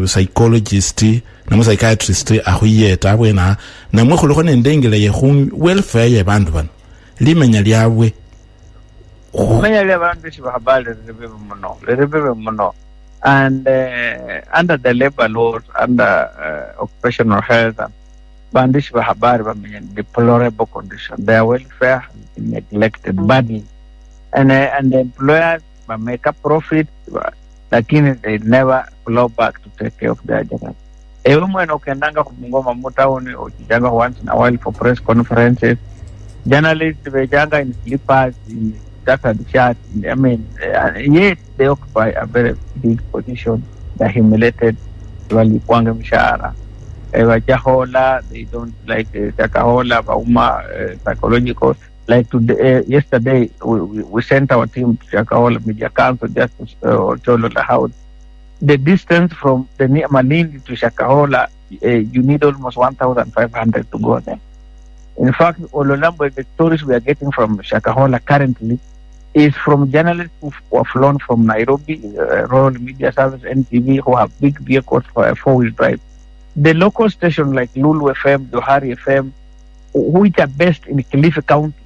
psychologist na psychiatrist akhuyeta abwena namwe khulikho nende engela ye welfare ye bandu bano limenya lyabwe menya lyabandu sibahabale lirebe muno and under the labor laws, under occupational health, bandish bahabari bamenya deplorable condition. Their welfare has been neglected badly, and the employers make a profit, lakini they never flow back to take care of their job. Even when okendanga kumungoma mutaoni okijanga once in a while for press conferences, journalists vejanga in slippers, in shirt. I mean, yet they occupy a very big position. They're humiliated. Walikwanga mshahara. Wajahola, they don't like Chakahola, Bauma, psychological. Like today, yesterday, we sent our team to Chakahola Media Council just to show how the distance from the Malindi to Chakahola, you need almost 1,500 to go there. In fact, Ololamba, the stories we are getting from Chakahola currently is from journalists who are flown from Nairobi, Royal Media Service, NTV, who have big vehicles for a four-wheel drive. The local station like Lulu FM, Johari FM, which are based in Kilifi County,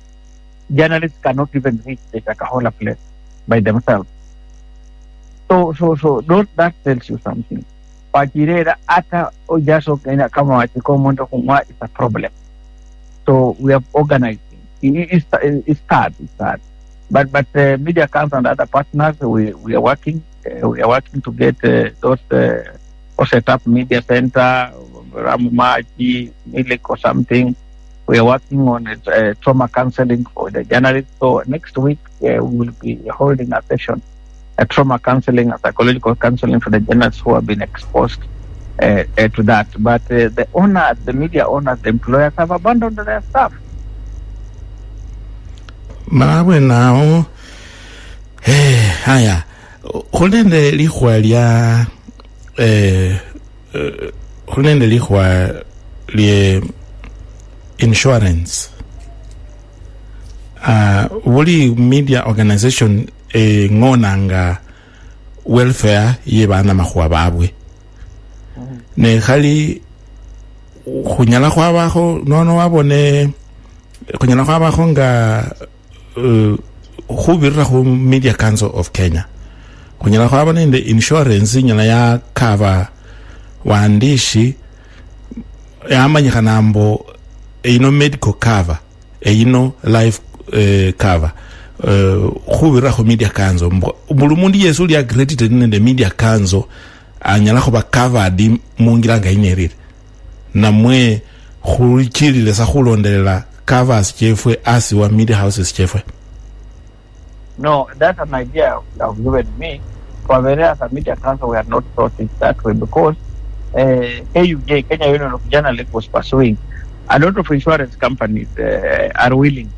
journalists cannot even reach the Chakahola place by themselves. So that tells you something. Pachirera ata ojaso kama wachikomondo kumwa is a problem. So we are organizing it's sad. It's sad. But Media Council and other partners, we are working. We are working to get those or set up media center, Ramumaji, Milik or something. We are working on trauma counseling for the journalists. So next week we will be holding a session, trauma counseling, psychological counseling for the journalists who have been exposed to that. But the owners, the media owners, the employers have abandoned their staff. Mawe nao haya hulende lihwa lie insurance wuli media organization ngonanga welfare ye bana mahuwa babwe ne khali khunyala khwabaho nono wabone khunyala khwabaho nga khubirira khu Media Council of Kenya khunyala khwabona inde insurance nyala ya cover waandishi yamanyikana mbo ino medical cover ino life cover khubirira khu Media Council buli mundu yesu li accredited nende Media Council anyala khuba covered mungilanga inerire namwe khulchilile sa khulondelela covers chefwe asi wa media houses chefwe. No, that's an idea you have given me. For as a Media Council, we have not thought it that way because KUJ, Kenya Union of Journalists, was pursuing. A lot of insurance companies are willing,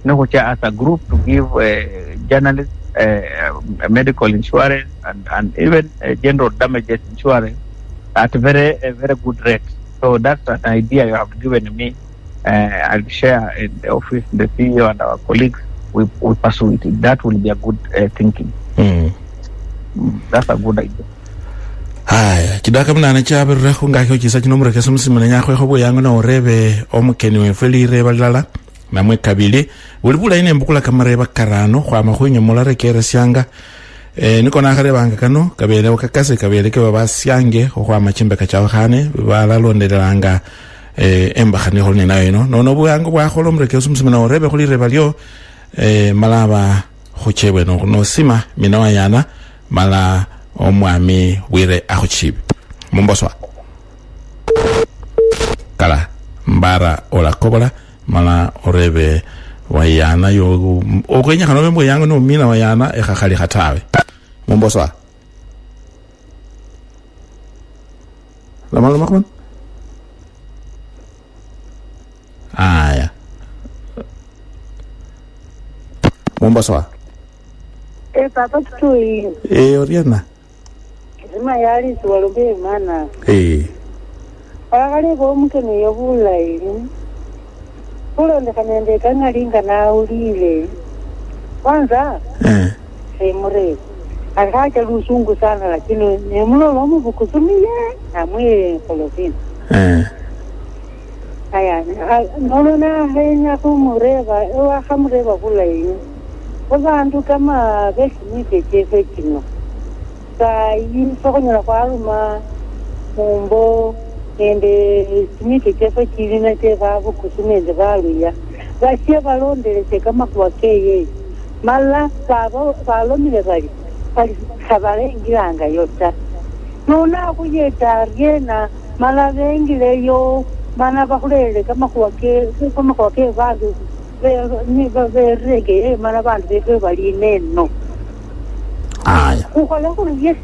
as a group, to give journalists medical insurance and even general damages insurance at very good rates. So that's an idea you have given me. I'll share in the office, the CEO and our colleagues. We pursue it. That will be a good thinking. That's a good idea. Haya kidaka mnana chabirira khungakho chisa chinomura keso musimana nyakho khobo yango na orebe omukeni wefeli reba lala namwe kabili ulibula ine mbukula kamareba karano khwama khwenye mulare kere syanga niko nakhare banga kano kabele okakase kabele ke babasyange khwama chimbeka chawo khane balalondelanga embakhane holne nayo ino nono bwango bwa kholomre keso musimana orebe khuli reba lyo malaba khuchebwe no sima minawa yana mala omwami wire akhuchibi mumboswa kala mbara ola kobola mala orebe wayana yo okwenya khano bembo yango no mina wayana ekhakhali khatawe mumboswa lamalo makon aya mumboswa Papa Kitui. Oriana. Zima yali siwalobe mana. Akale ko mukene yobula ili. Kulonde kanende kangalinga na ulile. Kwanza mure. Akaja lusungu sana lakini ni mulo lomu bukusumie amwe kolofini. Aya, nolona henya kumureba, ewa kamureba kula ili. Abantu kama besimite chefe kino sa yinsokonya kwa aluma Mumbo ende simite chefe kilina teva bukusumeze baluya bashye balondelese kama kwa keye mala balomile bali sabalengiranga yota nona kuyeta gena mala bengileyo mana bakulele kama kwa ke balu ni baberege mana bantu bebe bali neno aya ukhola kuye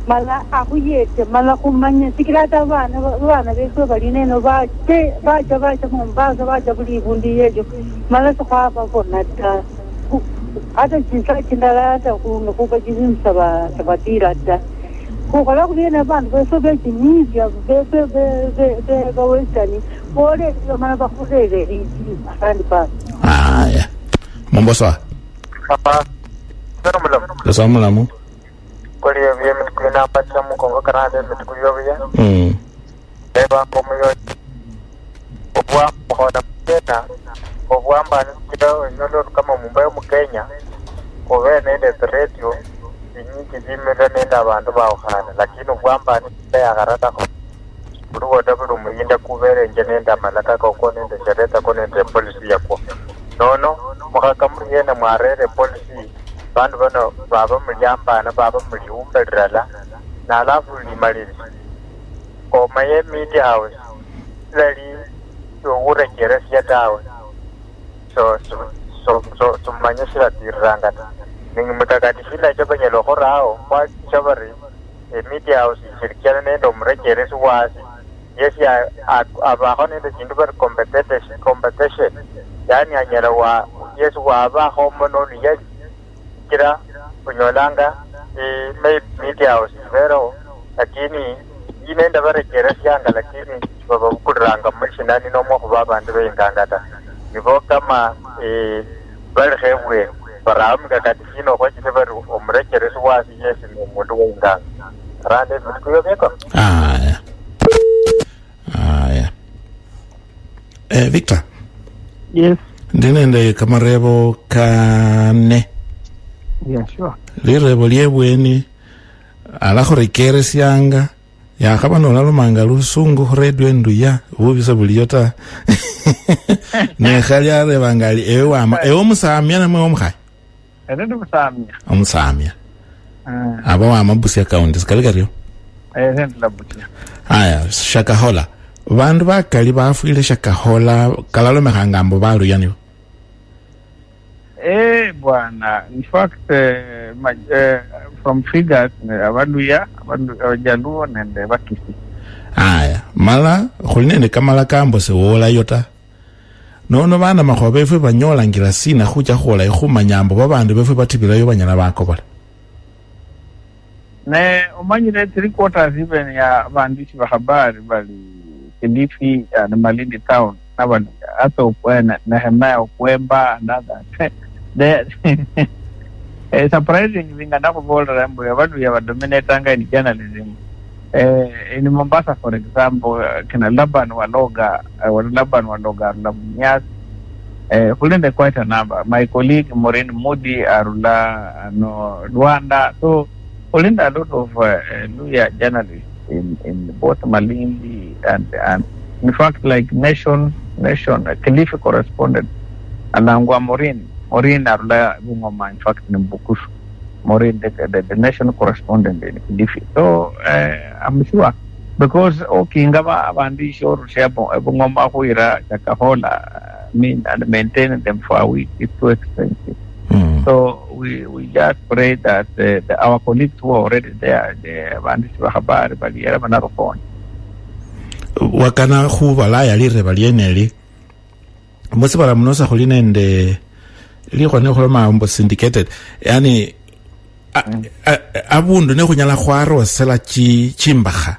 mala akuyete mala kumanya sikirata bana bebe bali neno baja Mombasa baja buli bundi yejo mala sokhaba konata ata jinsa kindalata kuba jinsa sabatira ta ukhola kuye na bantu bebe bali media bebe bawestani Pole mana bakulele asante pa. Aya. Momboswa. Papa. Assalamu Kole yeye mtukuna pata mukongo karande mtukuyobya. Eba komuyo. Obwa hoda tena. Obwa mbani kido nolo kama Mumbo mu Kenya. Kowe nende radio. Inyiki zimera nenda abantu bawukhana lakini obwa mbani ya garata ko. Urugo dabulu muyinda kubere njenenda malaka ko nende jareta ko nende policy yakwo nono mukakamuri yena mwarere policy bandu bano baba mulyambana baba muliumbelirala na alafu limaliri koma ye media house lali urekeresya tawe so manyisira tirangata ningi mutakatishila chabanyelo khorao kwa chabari media house shirikiana nendo murekeresi wasi yes ya abaho nendo jindu bar competition yani anyala wa yes wa abaho monoli yes kira kunyolanga media house pero lakini inenda barekeresi yanga lakini baba kudrang mashinani no mo ba bandu bengangata nivo kama bal khebwe param ga katino ko chite baru omrekere suwasi yesi no mundu wenga rande mutkuyo beko Victor. Yes. Ndinende kamarebo kane. Yeah, sure. Lirebo liebweni alakho rekeresi yanga yakaba nolalo manga lusungu radio nduya ubisa buliyota ne khalya re bangali ewe musamya namwe omkhaya Ndio musamya omusamya aba wa mabusi account sikaligario ndio labutia haya shakahola bandu bakali bafuile shakahola kalalo mehangambo balu yani bwana in fact from figures abantu jaluo nende bakisi haya mala khulinende kamala kambo se wola yota nono bana makhobe fe banyola ngira sina khuja khola ikhumanyambo babandu befe batibilayo banyala bakobola ne omanyire 3/4 even ya bandishi ba habari bali Kilifi na Malindi town nabantu hata ukwena na hema ukwemba another surprising vinga napo bola rambo ya watu ya dominate in journalism in Mombasa for example kina Laban Waloga Lamnyas kulende quite a number. My colleague Maureen Moody Arula no Rwanda, so kulende a lot of Luya journalists in both Malindi and in fact like Nation Kilifi correspondent Alangwa Maureen Arula Bungoma, in fact in Bukushu Maureen the national correspondent in Kilifi. So I'm sure because ngaba abandi short shabo Bungoma huira Chakahola mean and maintain them for a week it's too expensive. So we just pray that our colleagues who are already there, the bandits were habari but the another phone. Wakana huvala ya li rebalieneli musibara mnosa huline nde li khone khoma umbo syndicated yani abundu ne khunyala khwaro sela chimbaha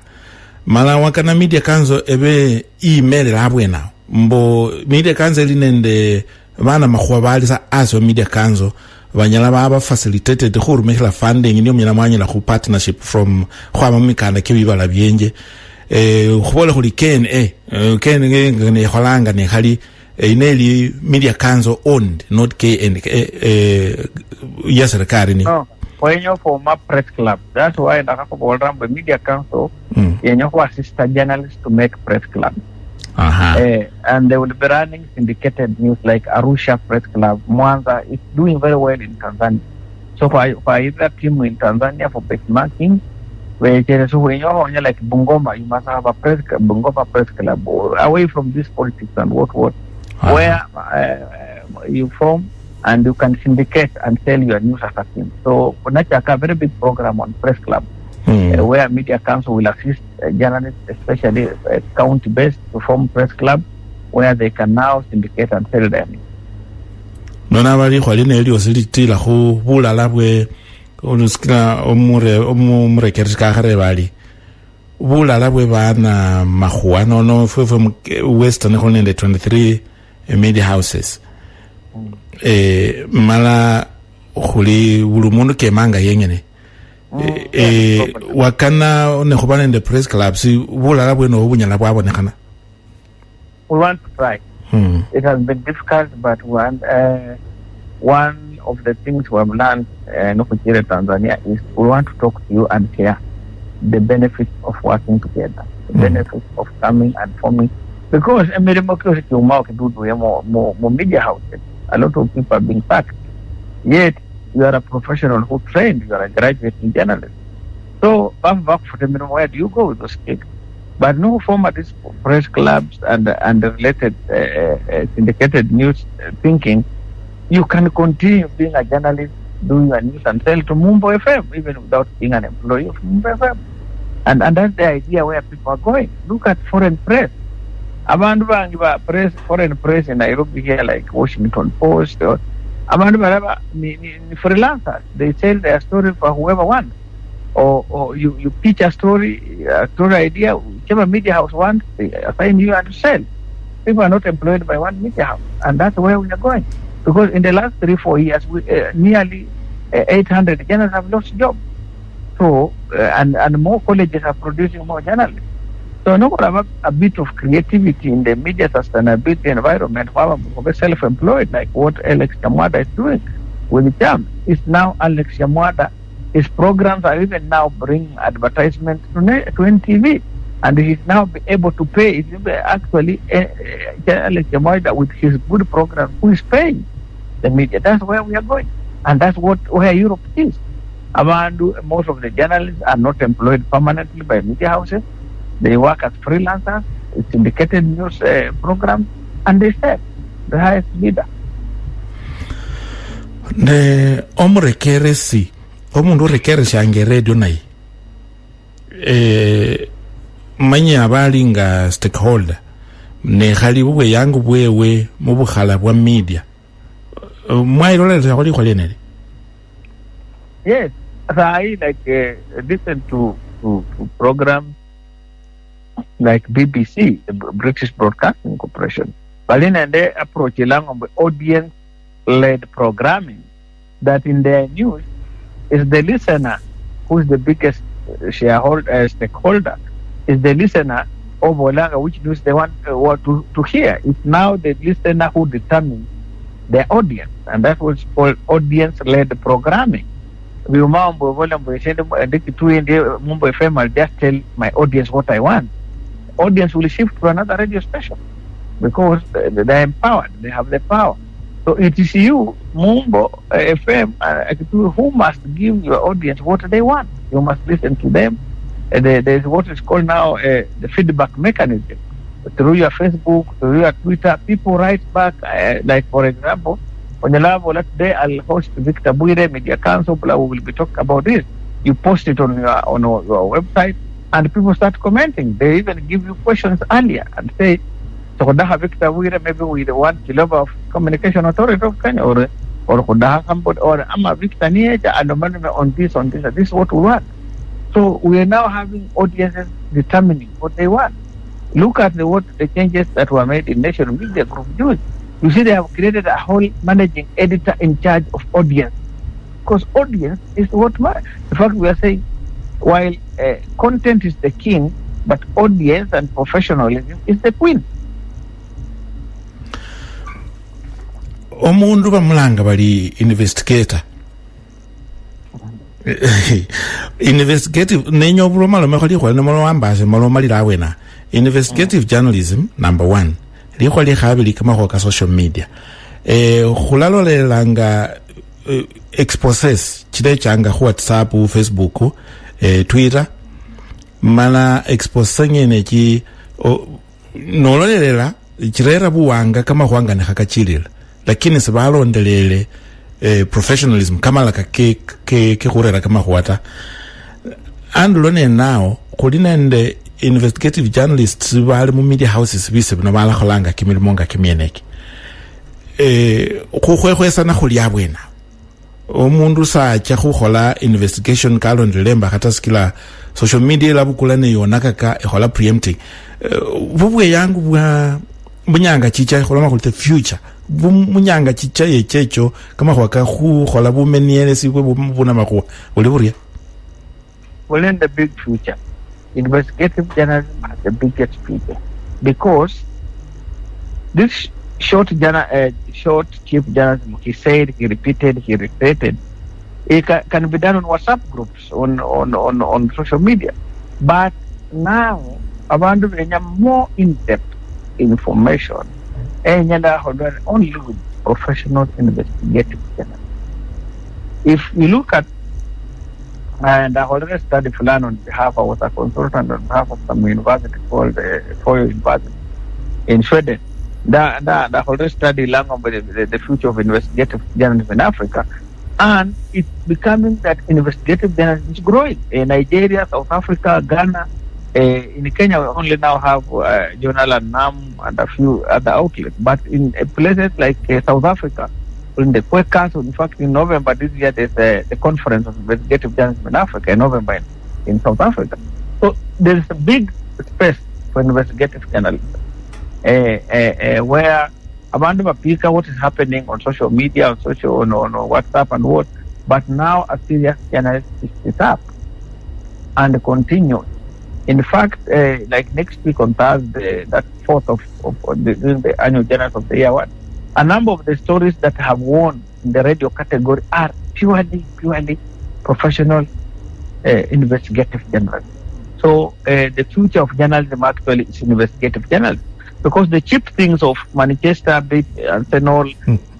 mala wakana media kanzo ebe email labwena mbo media kanzo linende bana makhwa bali sa aso media kanzo banyala baba facilitated khurumehla funding niyo mnyala mwanyala khu partnership from khwama mikana kebibala byenje khubole khuli ken ne kholanga ne khali ineli media council owned not KN yes rekari ni no when you form a press club that's why the media council you assist journalists to make press club and they will be running syndicated news like Arusha Press Club. Mwanza is doing very well in Tanzania. So for either team in Tanzania for benchmarking, where when you're like Bungoma, you must have a Bungoma Press Club away from this politics and what where you form and you can syndicate and sell your news as a team. So Nachaka, a very big program on Press Club. Where media council will assist journalists, especially county-based, to form press club where they can now syndicate and sell them. Nona bali khwaline eli osilitila khu bulala bwe unuskina omure kerika khare bali bulala bwe bana makhwa no from western khonende 23 media houses mala khuli bulumundu kemanga yengene wakana ne khobana in the press club si bulala bweno obunyala bwabonekana. We want to try. It has been difficult, but one of the things we have learned in Tanzania is we want to talk to you and share the benefits of working together, the benefits of coming and forming. Because more media houses, a lot of people are being sacked. Yet, you are a professional who trained, you are a graduate in journalism. So, where do you go with those kids? But no former these press clubs and related syndicated news thinking, you can continue being a journalist, doing a news and sell to Mumbo FM, even without being an employee of Mumbo FM. And that's the idea where people are going. Look at foreign press. Foreign press in Nairobi here, like Washington Post, or freelancers. They sell their story for whoever wants. Or you pitch a story idea, whichever media house wants, they assign you and sell. People are not employed by one media house. And that's where we are going. Because in the last 3-4 years, nearly 800 journalists have lost jobs. So, and more colleges are producing more journalists. So, no about a bit of creativity in the media sustainability environment, we're self-employed, like what Alex Yamwada is doing with the term. It's now Alex Yamwada. His programs are even now bringing advertisements to NTV. And he's now able to pay. Actually, Alex Yamwada, with his good program, who is paying the media. That's where we are going. And that's where Europe is. Most of the journalists are not employed permanently by media houses. They work as freelancers, syndicated news programs, and they serve the highest leader. Ne omurekeresi omundu rekeresi ange radio nai manya abali nga stakeholder ne khali bwe yangu bwewe mu bukhala bwa media mwairolera kholi kholenele. Yes, I listen to programs like BBC, the British Broadcasting Corporation. But in they approach along audience-led programming, that in their news is the listener who is the biggest stakeholder, is the listener of which news they want to hear. It's now the listener who determines the audience, and that's what's called audience-led programming. Mumbo FM, I'll just tell my audience what I want. Audience will shift to another radio station because they're empowered, they have the power. So it is you, Mumbo FM, who must give your audience what they want. You must listen to them. There's what is called now the feedback mechanism. Through your Facebook, through your Twitter, people write back, like for example, on the level today, I'll host Victor Buire Media Council. We will be talking about this. You post it on your website, and people start commenting. They even give you questions earlier and say, "So, Victor Buire, maybe we want Kiloba of Communication Authority of Kenya, or somebody, or Ama Victor Nieja, and on this. This is what we want." So we are now having audiences determining what they want. Look at the changes that were made in National Media Group News. You see, they have created a whole managing editor in charge of audience. Because audience is what matters. In fact, we are saying, while content is the king, but audience and professionalism is the queen. Omundu bamulanga bali investigator. Investigative nenyo bulomalo mekhali khwali nomalo ambaze malo malira awena. Investigative journalism number 1. Likhwali khabili kamakho ka social media. Khulalolelanga exposes chide changa khu WhatsApp, Facebook, Twitter. Mana expose ngene ki nololela chirera buwanga kama khwanga ne khakachilila. Lakini sibalondelele professionalism kama laka ke khurera kama khwata. And lone now kulinende investigative journalists bali mu media houses bise bino bala kholanga kimilimo nga kimieneki khokhwesa na khuli abwena omundu sa tya khokhola investigation kalondelemba kata skila social media labukula ne yona kaka ekhola preempting bubwe yangu bwa munyanga chicha ekhola ma the future munyanga chicha yechecho kama khwaka khola bumeniele sibwe buna makwa oli buria well in the big future. Investigative journalism has the biggest future because this short cheap journalism, he said, he repeated, he repeated, it can be done on WhatsApp groups, on social media. But now, about more in-depth information, only with professional investigative journalists. If you look at, and I already studied Fulan on behalf, I was a consultant on behalf of some university called Foyo University in Sweden. That already studied the future of investigative journalism in Africa. And it's becoming that investigative journalism is growing. In Nigeria, South Africa, Ghana, in Kenya, we only now have Journal and NAM and a few other outlets. But in places like South Africa, in the Quakers, in fact, in November this year, there's the conference of investigative journalism in Africa, in November in South Africa. So there's a big space for investigative journalism, where Abandon Pika, what is happening on social media, on WhatsApp and what, but now a serious journalist is up and continue. In fact, like next week on Thursday, that 4th of the annual Journals of the Year one, a number of the stories that have won in the radio category are purely professional investigative journalism. So the future of journalism actually is investigative journalism. Because the cheap things of Manchester, Arsenal,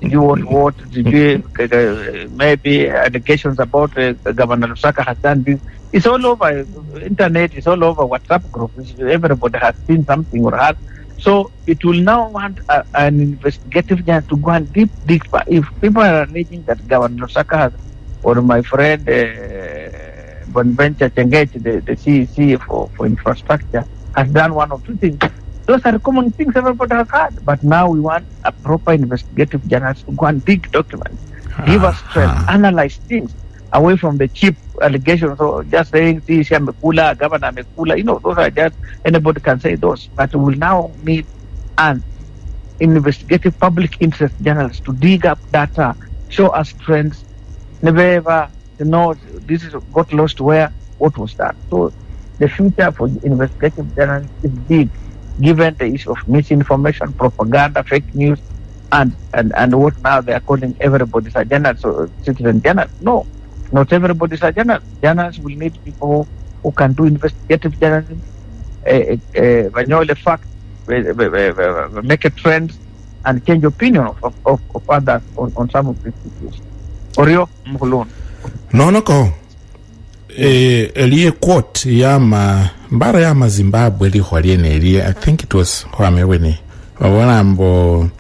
you want what, maybe allegations about Governor Lusaka has done this. It's all over internet, it's all over WhatsApp groups. Everybody has seen something or heard. So it will now want an investigative journalist to go and dig deeper. If people are alleging that Governor Lusaka has, or my friend Bonventure Chengech, the CEC for infrastructure, has done one or two things. Those are common things everybody has had. But now we want a proper investigative journalist to go and dig documents, give us strength, analyze things away from the cheap allegations. So just saying, see, Mekula, Governor Mekula, those are just, anybody can say those. But we will now need an investigative public interest journalist to dig up data, show us trends, never ever, this is got lost where, what was that. So the future for investigative journalists is big, given the issue of misinformation, propaganda, fake news, and what now they are calling everybody's a journalist, so citizen journalist. No, not everybody's a journalist. Journalists will need people who can do investigative journalism, know the facts, make a trend, and change opinion of others on some of these issues. Orio Mkulun. No. Elie quote mbara ya Zimbabwe li hwaliene elie, I think it was hwameweni wawana mbo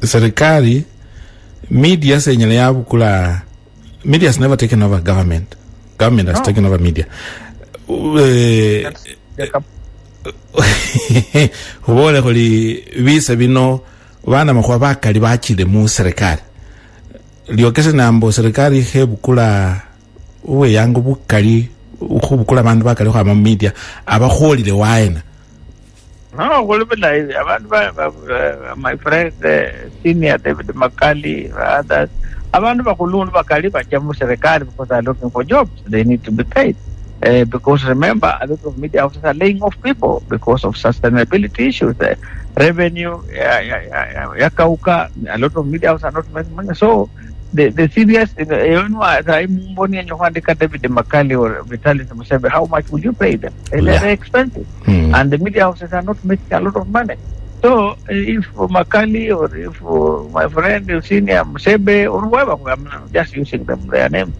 serikali media senyele yabu kula media has never taken over government has taken over media. Hubole kuli visa bino wana makuwa bakali bachile mu serikali liokese nambo serikali hebukula uwe yangu bukali ukubukula bandu bakali kwa media abaholile waena. No, my friend senior David Makali, others, abantu bakulundu bakali bachamu serikali because they are looking for jobs. They need to be paid. Because remember, a lot of media houses are laying off people because of sustainability issues. Revenue, yakauka, a lot of media houses are not making money. So the serious, David Makali or Vitalis Musebe, how much would you pay them? They're expensive. And the media houses are not making a lot of money. So if Makali or if my friend senior Musebe or whoever, I'm just using their name,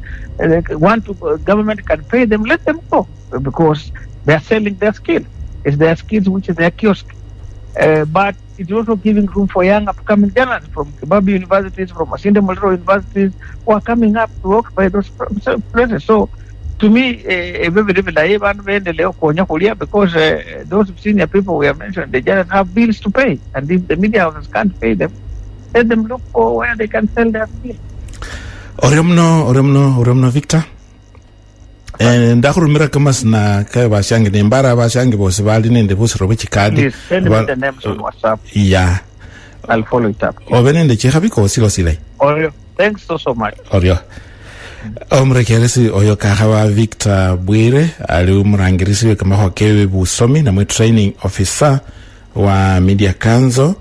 government can pay them, let them go, because they are selling their skill. It's their skills which is their kiosk. But it's also giving room for young upcoming journalists from Kibabi universities, from Masinde Muliro universities, who are coming up to occupy those places. So, to me, because those senior people we have mentioned, they just have bills to pay. And if the media houses can't pay them, let them look for where they can sell their skills. Oremno Victor. Ndakurumira kama sina kai bashangi nembara bashangi bose bali nende bose robe chikadi. Please send me the names on WhatsApp. Yeah. I'll follow it up. Obenende chekabiko sile. Orio, thanks so much. Orio. Omrekelesi oyo kahawa Victor Bwire ali umurangirisi kama hokewe busomi na mwe training officer wa Media Council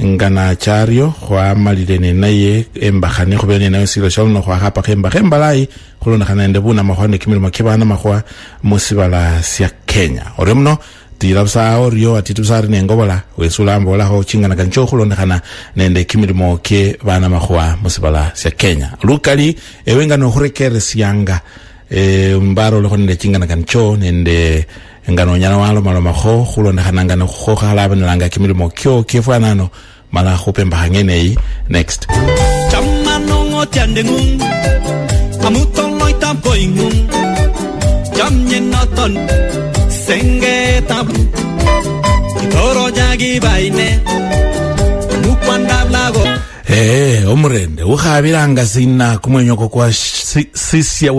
ngana chario kwa malilene naye embakane khobene nayo silo sholo kwa hapa khemba lai khulona khana ndebuna mahone kimilo makibana mahwa musibala sia Kenya oremno tila busa orio ati tusari nengobola wesula mbola ho chingana kancho khulondekhana nende kimilimo kye bana makhwa musibala sya Kenya lukali ewenga no khurekeresianga mbaro lokho nende chingana kancho nende ngano nyana walo malomakho khulondekhana ngano khokhalabonelanga kimilimo kyo kyefanano mala khupemba hangenei next chamano tiandengung amuton itampoingung jamnyenaton sengeta toro jagi baine mukwanda blago omurende ukhabiranga sina kumwenyoko kwa sisia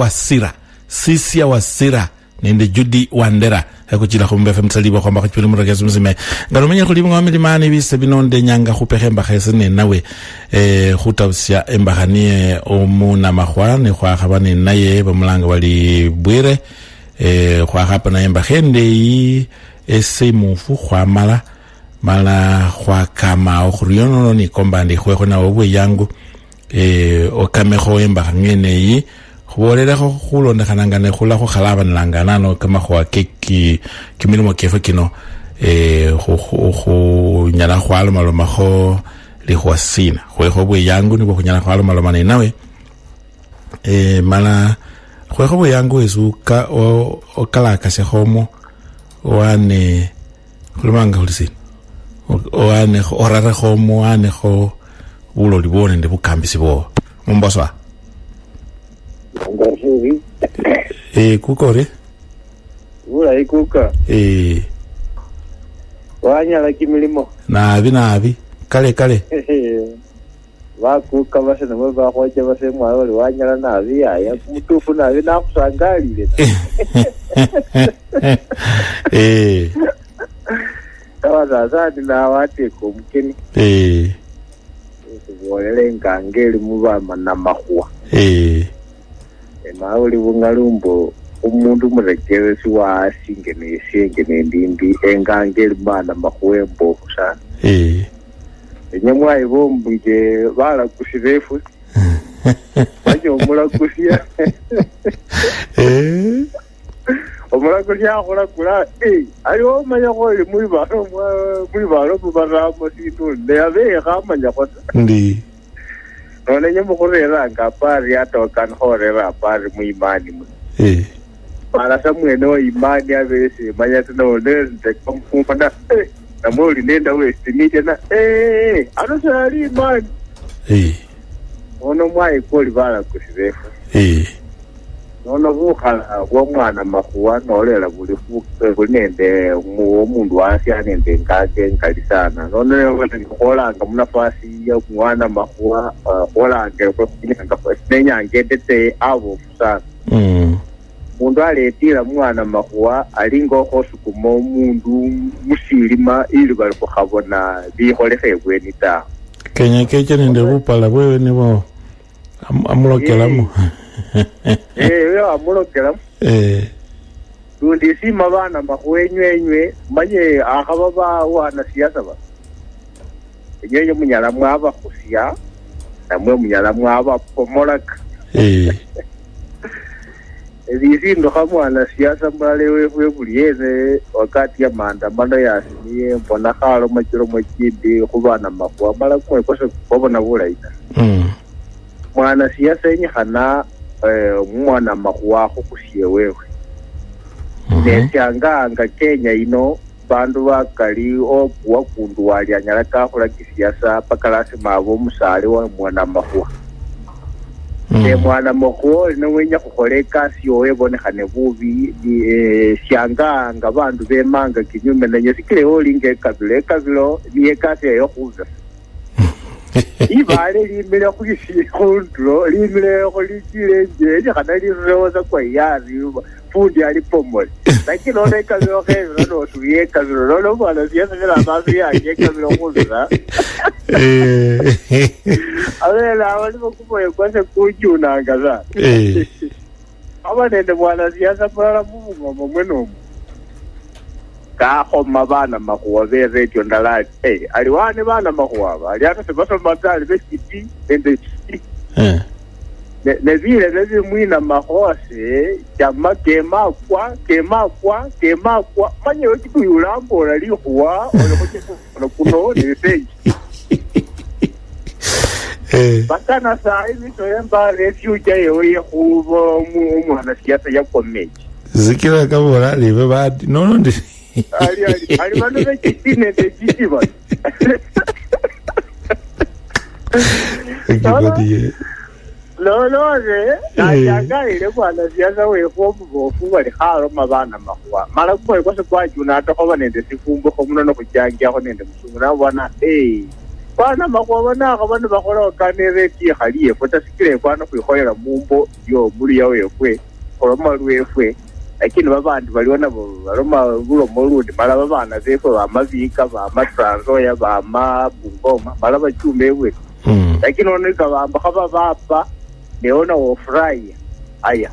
wasira nende Judy Wandera hakuchila khumbe FM tsaliba khomba khupili murakezo mzime ngalo menya khulimo ngamilimani bise binonde nyanga khupekhemba khesene nawe khutabusya embakhanie omuna makhwane khwa khabane naye bamulanga bali bwire khwa khapana embakhende yi esemufu khwa mala khwa kama okhuriono ni kombandi khwekho nawo bwe yangu okamekho embakhangene yi khuborera khulondekhana ngane khula khukhalabana nano kama khwa keki kimilimo kefe kino khu nyala khwalo malomakho li khwasina khwekho bwe yangu nibo khunyala khwalo malomane nawe mala khwekho bwe yangu esuka okalaka sekhomo wane khulumanga khulisina wane orara khomo wane kho buloli bone ndi bukambisi bo mumboswa kukore ula ikuka wanyala kimilimo nabi kale wakuka base namwe bakhoje base mwa bali wanyala nabi ya mutufu nabi nakusangalile tawazaza na wate kumkini kubolele ngangeli mubama na makhwa nauli bungalumbo umuntu murekeresi wa singene ndindi engangeli bana makhwembo sana enyamwa ibombuje bala kusirefu bajo mulakusia omulakusia akhola kula aliwo manya kholi muri baro baramo situ nebe khamanya khota ndi none nyemo khorera ngapari atokan khorera apari muimani mu para samwene o imani abese manya tino nende komfunda namoli nenda we Simiti na ano sari imani ono mwai koli bala kusirefu nono bukhala bwomwana makhwa nolela buli nende omundu wasya nende ngake nkalisana nono kholanga munafasi ya mwana makhwa kholanga nenyanga endete abo sana mundu aletila mwana makhwa alinga okhosukuma omundu musilima ili bali khukhabona bikholekha ebweni ta kenya keche nende bupala bwewe nibo amulokelamo yo amulokela tundi sima bana makhwenywenywe manye akhaba ba wana siasa ba nyenye munyala mwaba khusia namwe munyala mwaba pomolaka ebizindo khamwana siasa mwalewe buliyene wakati ya maandamano yasimie mbona khalo machiro machindi khubana makhwa mala kumwe kose kubona bulaita mwana siasa yenyikhana mwana makhwa khukhusie wewe nesyanga Kenya ino bandu bakali okuwa kundu wali anyala kakhula kisiasa paka lasima abo musale wa mwana makhwa mwana makhwa nowenya khukhola ekasi yowe ebonekhane bubi syanga bandu bemanga kinyume nanyo sikile olinga ekabilo niye ekasi eyo khuza ibale limile khundulo limile khulichilenje likhana liroza kwa yari fundi ali pomole lakini ono ekabilo khezira nosuye ekabilo nono mwana siyasakela amasu yake ekabilo khuzira abela abalimu kumoye kwase kuchunanga sa aba nende mwana siyasa mulala mubungoma mwenomu kakhoma bana makhwa be radio ndalali aliwane bana makhwa aba ali ata sebasoma tali be Kitui nende Nevile nevi mwina mahose chama kemakwa manye wekitu yulambo olalihuwa kuno niseji bakana saa hivi toyemba refuge yewe hubo umwana siyasa yakomeji zikira kama olalive badi nono ndi ali bano bekitine tekikiba Loloze, najaga ile bwana siasa weho mbofu wali haro mabana mahwa. Mara kwa kwa juna atoko nende sifumbo ko muno kujangia ko nende musumuna bwana bana mahwa bana abantu bakora kaneveti haliye fota sikire kwana kuihoyera mumbo yo muri yawe kwe koroma rwefwe lakini babandi baliona baroma bulo morundi mara babana zefo bamavika bamatranzo ya bamabungoma mara bachumbewe lakini onika bamba baba neona ofurahi aya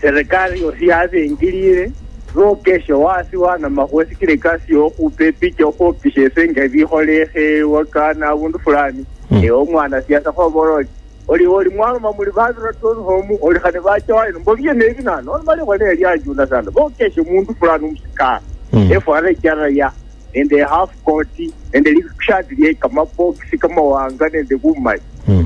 serikali osiaze ingilire ro kesho wasi wana mahwesi kile kasi okupe picha okokishe senga biholehe wakana bundu fulani omwana siasa ko boroli oli mwana mamuli bazira tozo homu oli khane bacha ino mbogiye nebi nano bali kwale ali ajuna sana bo kesho mundu fulani umsika efare jara ya in the half court and the shadi kama box kama wanga nende kumai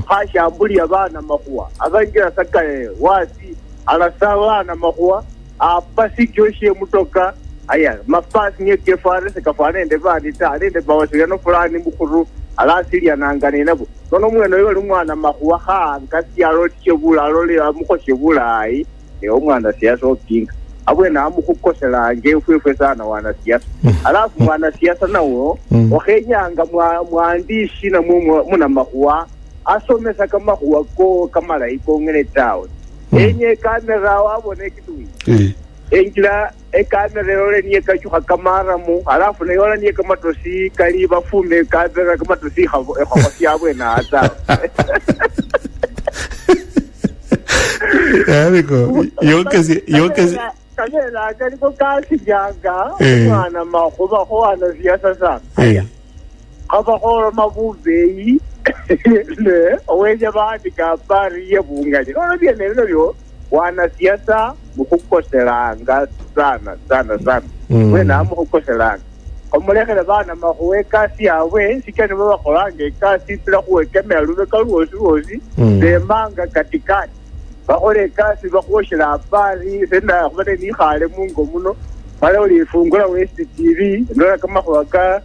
hasha ambuli abana mahua abangira saka wasi alasawa na mahua apasi kyoshe mutoka aya mafasi nyeke fare sekafane ende bani ta ende bawasira no fulani mukuru alasiri anangane nabo nono mweno yoli mwana mahua ha ngasi aroti chebula role amukoshebula ai omwana siyaso opinga abwena amukukosela ngefwefe sana wana siasa alafu mwana siasa nawo ohenyanga mwandishi na muna mahua asomesa kama huwa ko kama laiko ngene tawo enye kamera wabone Kitui enjila kamera yole niye kachuka kamera mu alafu na yole niye kama tosi kali bafume kamera kama tosi hawasi abwena ata Eriko yokezi kamera kaliko kasi janga mwana mahuba hoana siasa sana aba horo mabubei ne oweja baadhi kabari ya bungaji no bia neno yo wana siasa mukukoselanga sana wena amukukoselanga omulekele bana mahuwe kasi yawe sikani baba kolange kasi tla kuwekemea lube kaluosi de manga katikati bakole kasi bakoshela habari senda kubane ni khale mungo muno bale ulifungula West TV ndola kama kwaka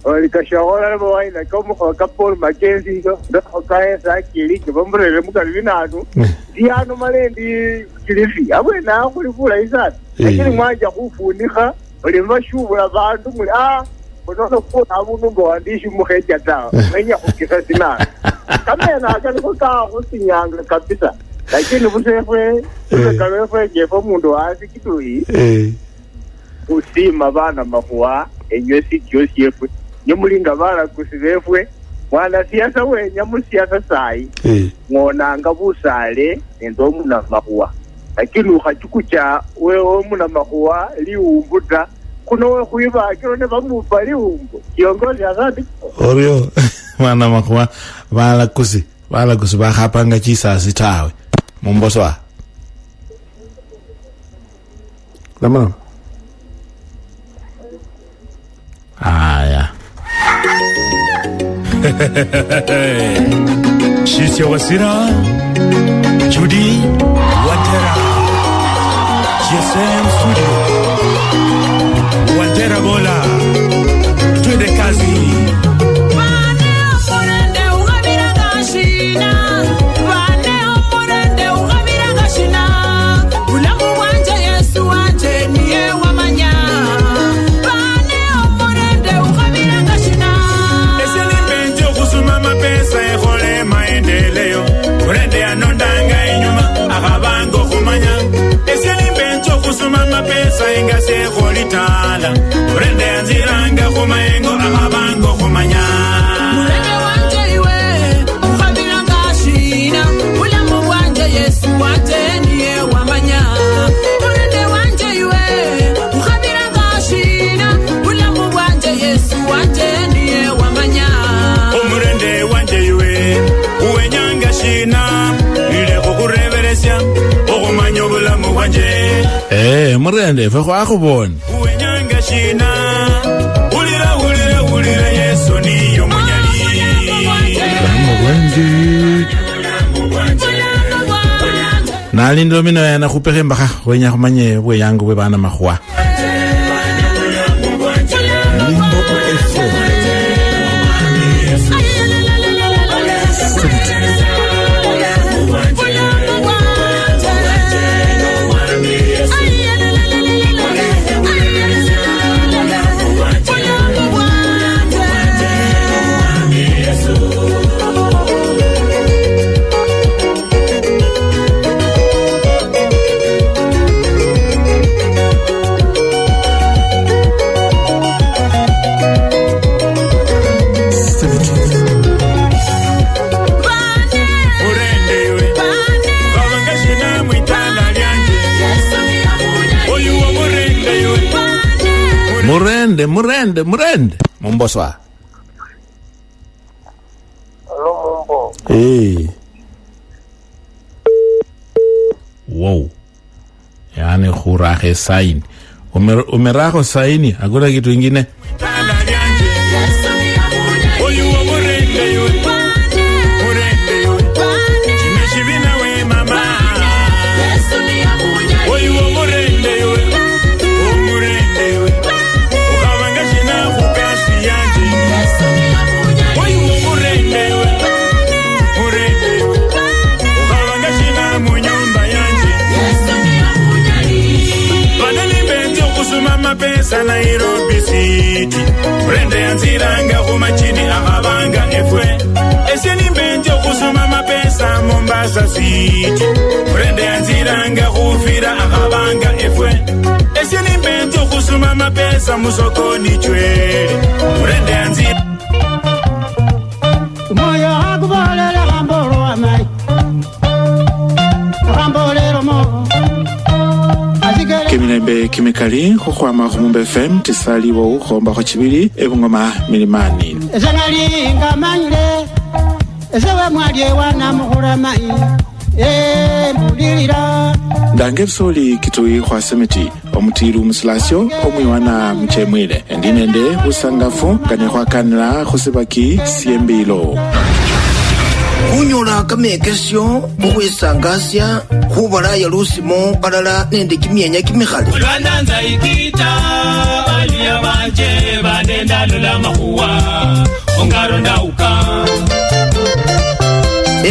olikashawala labo waina kama kwaka Paul Mackenzie ndo kwaka kili kibombrele mukalvinatu diano malendi kilifi abwena kulivula izati lakini mwaja kufunika ulimashubula abantu muri bonono ko abuntu ngo wandishi muheja tawo menya kukisa sina kamena akali kwa kusinyanga kabisa lakini busefwe kalefwe jefo mundu asi Kitui usima bana mahuwa enywesi kyosiyefwe nyomulinga bana kusivefwe mwana siasa we nyamusiasa sai ngonanga busale endo muna mahuwa lakini uhachukucha wewe muna mahuwa liumbuta kuno we kuiba kirone bamupa liumbu kiongozi azadi orio mwana mahuwa bala kusi bahapanga chisasi tawe Mumboswa. Lama. Yeah. She's your wasira. Judy Wantera. GSM Studio. Wantera Bola. Twende kazi. Inga se holitala urende anziranga kumaengo amabango kumanya urende wanje iwe ukhabira ngashina ulamu wanje Yesu wanje niye wamanya urende wanje iwe ukhabira ngashina ulamu wanje Yesu wanje niye wamanya umurende wanje iwe uwenyanga shina murende fe kwa kubona uwenyanga shina ulira Yesu niyo munyali nali ndomino yana kupeke mbaka wenya kumanye weyangu webana makhwa Mumbo FM Murende Mumboswa. Hello, Mumbo. Hey. Wow. Yani khurahe saini. Umeraho saini, hakuna kitu ingine. Nairobi City Brende yanziranga kumachini akabanga efwe Eseni mbenjo kusuma mapesa Mombasa City Brende yanziranga kufira akabanga efwe Eseni mbenjo kusuma mapesa musokoni chwele Brende yanziranga Moyo hakubolele kambolo amai Kambolelo mo Kiminembe kimikali kukwama kumumbe FM tisaliwo ukhomba kwa chibili ebungoma milimani Esangali ngamanyile Esewe mwadye wana mukula mai Mulilira Ndange visoli Kitui kwa Simiti omutiru musilasyo omwiwana mchemwile endinende usangafu kane kwa kanila khusibaki siembilo kunyola kamekesyo khukhwisangasya khubalaya lusimo alala nende kimyenya kimikhale Lwandanza ikita aliya banje banenda lula mahuwa ongaro ndauka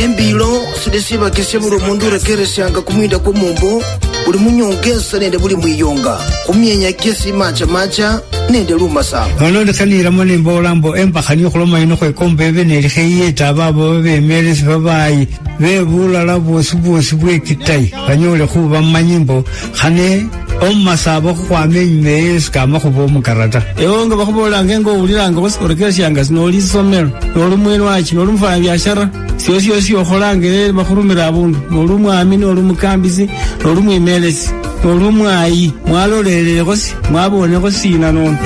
embilo sidesibakesya buli omundu urekeresyanga kumwinda kwa Mumbo buli munyongesa nende buli mwiyonga kumyenya kesi macha nende lumasaba Olondekaniramo nimbolambo embakhani khuloma ino khwekomba ebe nelikheyeta babo bemelesi babayi bebulala bwosi bwe Kitui banyole khuba mumanyimbo khane omumasaba khukhwama enyuma yesu kama khuba omukarata ewo nga bakhubolanga ngo owulilanga khusikorekesyanga sinoli isomelo noli mwene wachi noli mufanya biashara syosi okholanga bakhurumira abundu noli umwami noli umukambisi noli umwimelesi noli umwayi mwalolelekho si mwabonekho sina nono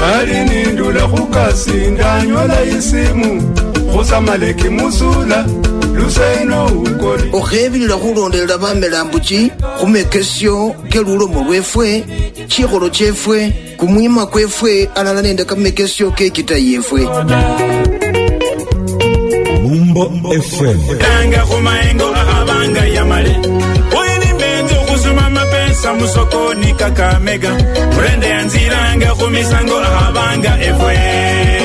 Ali nindula khukasinda nyola isimu khusamaleki musula luseno ukoli okhebilila khulondelela bamelambuchi khumekesyo kelulomo lwefwe chikholo chefwe kumwima kwefwe alala nende kamekesyo kekitayi yefwe Mumbo FM Tanga kumaengo akabanga yamale Oini mbenzo kusuma mapesa musokoni Kakamega Brende yanziranga kumisango akabanga efwe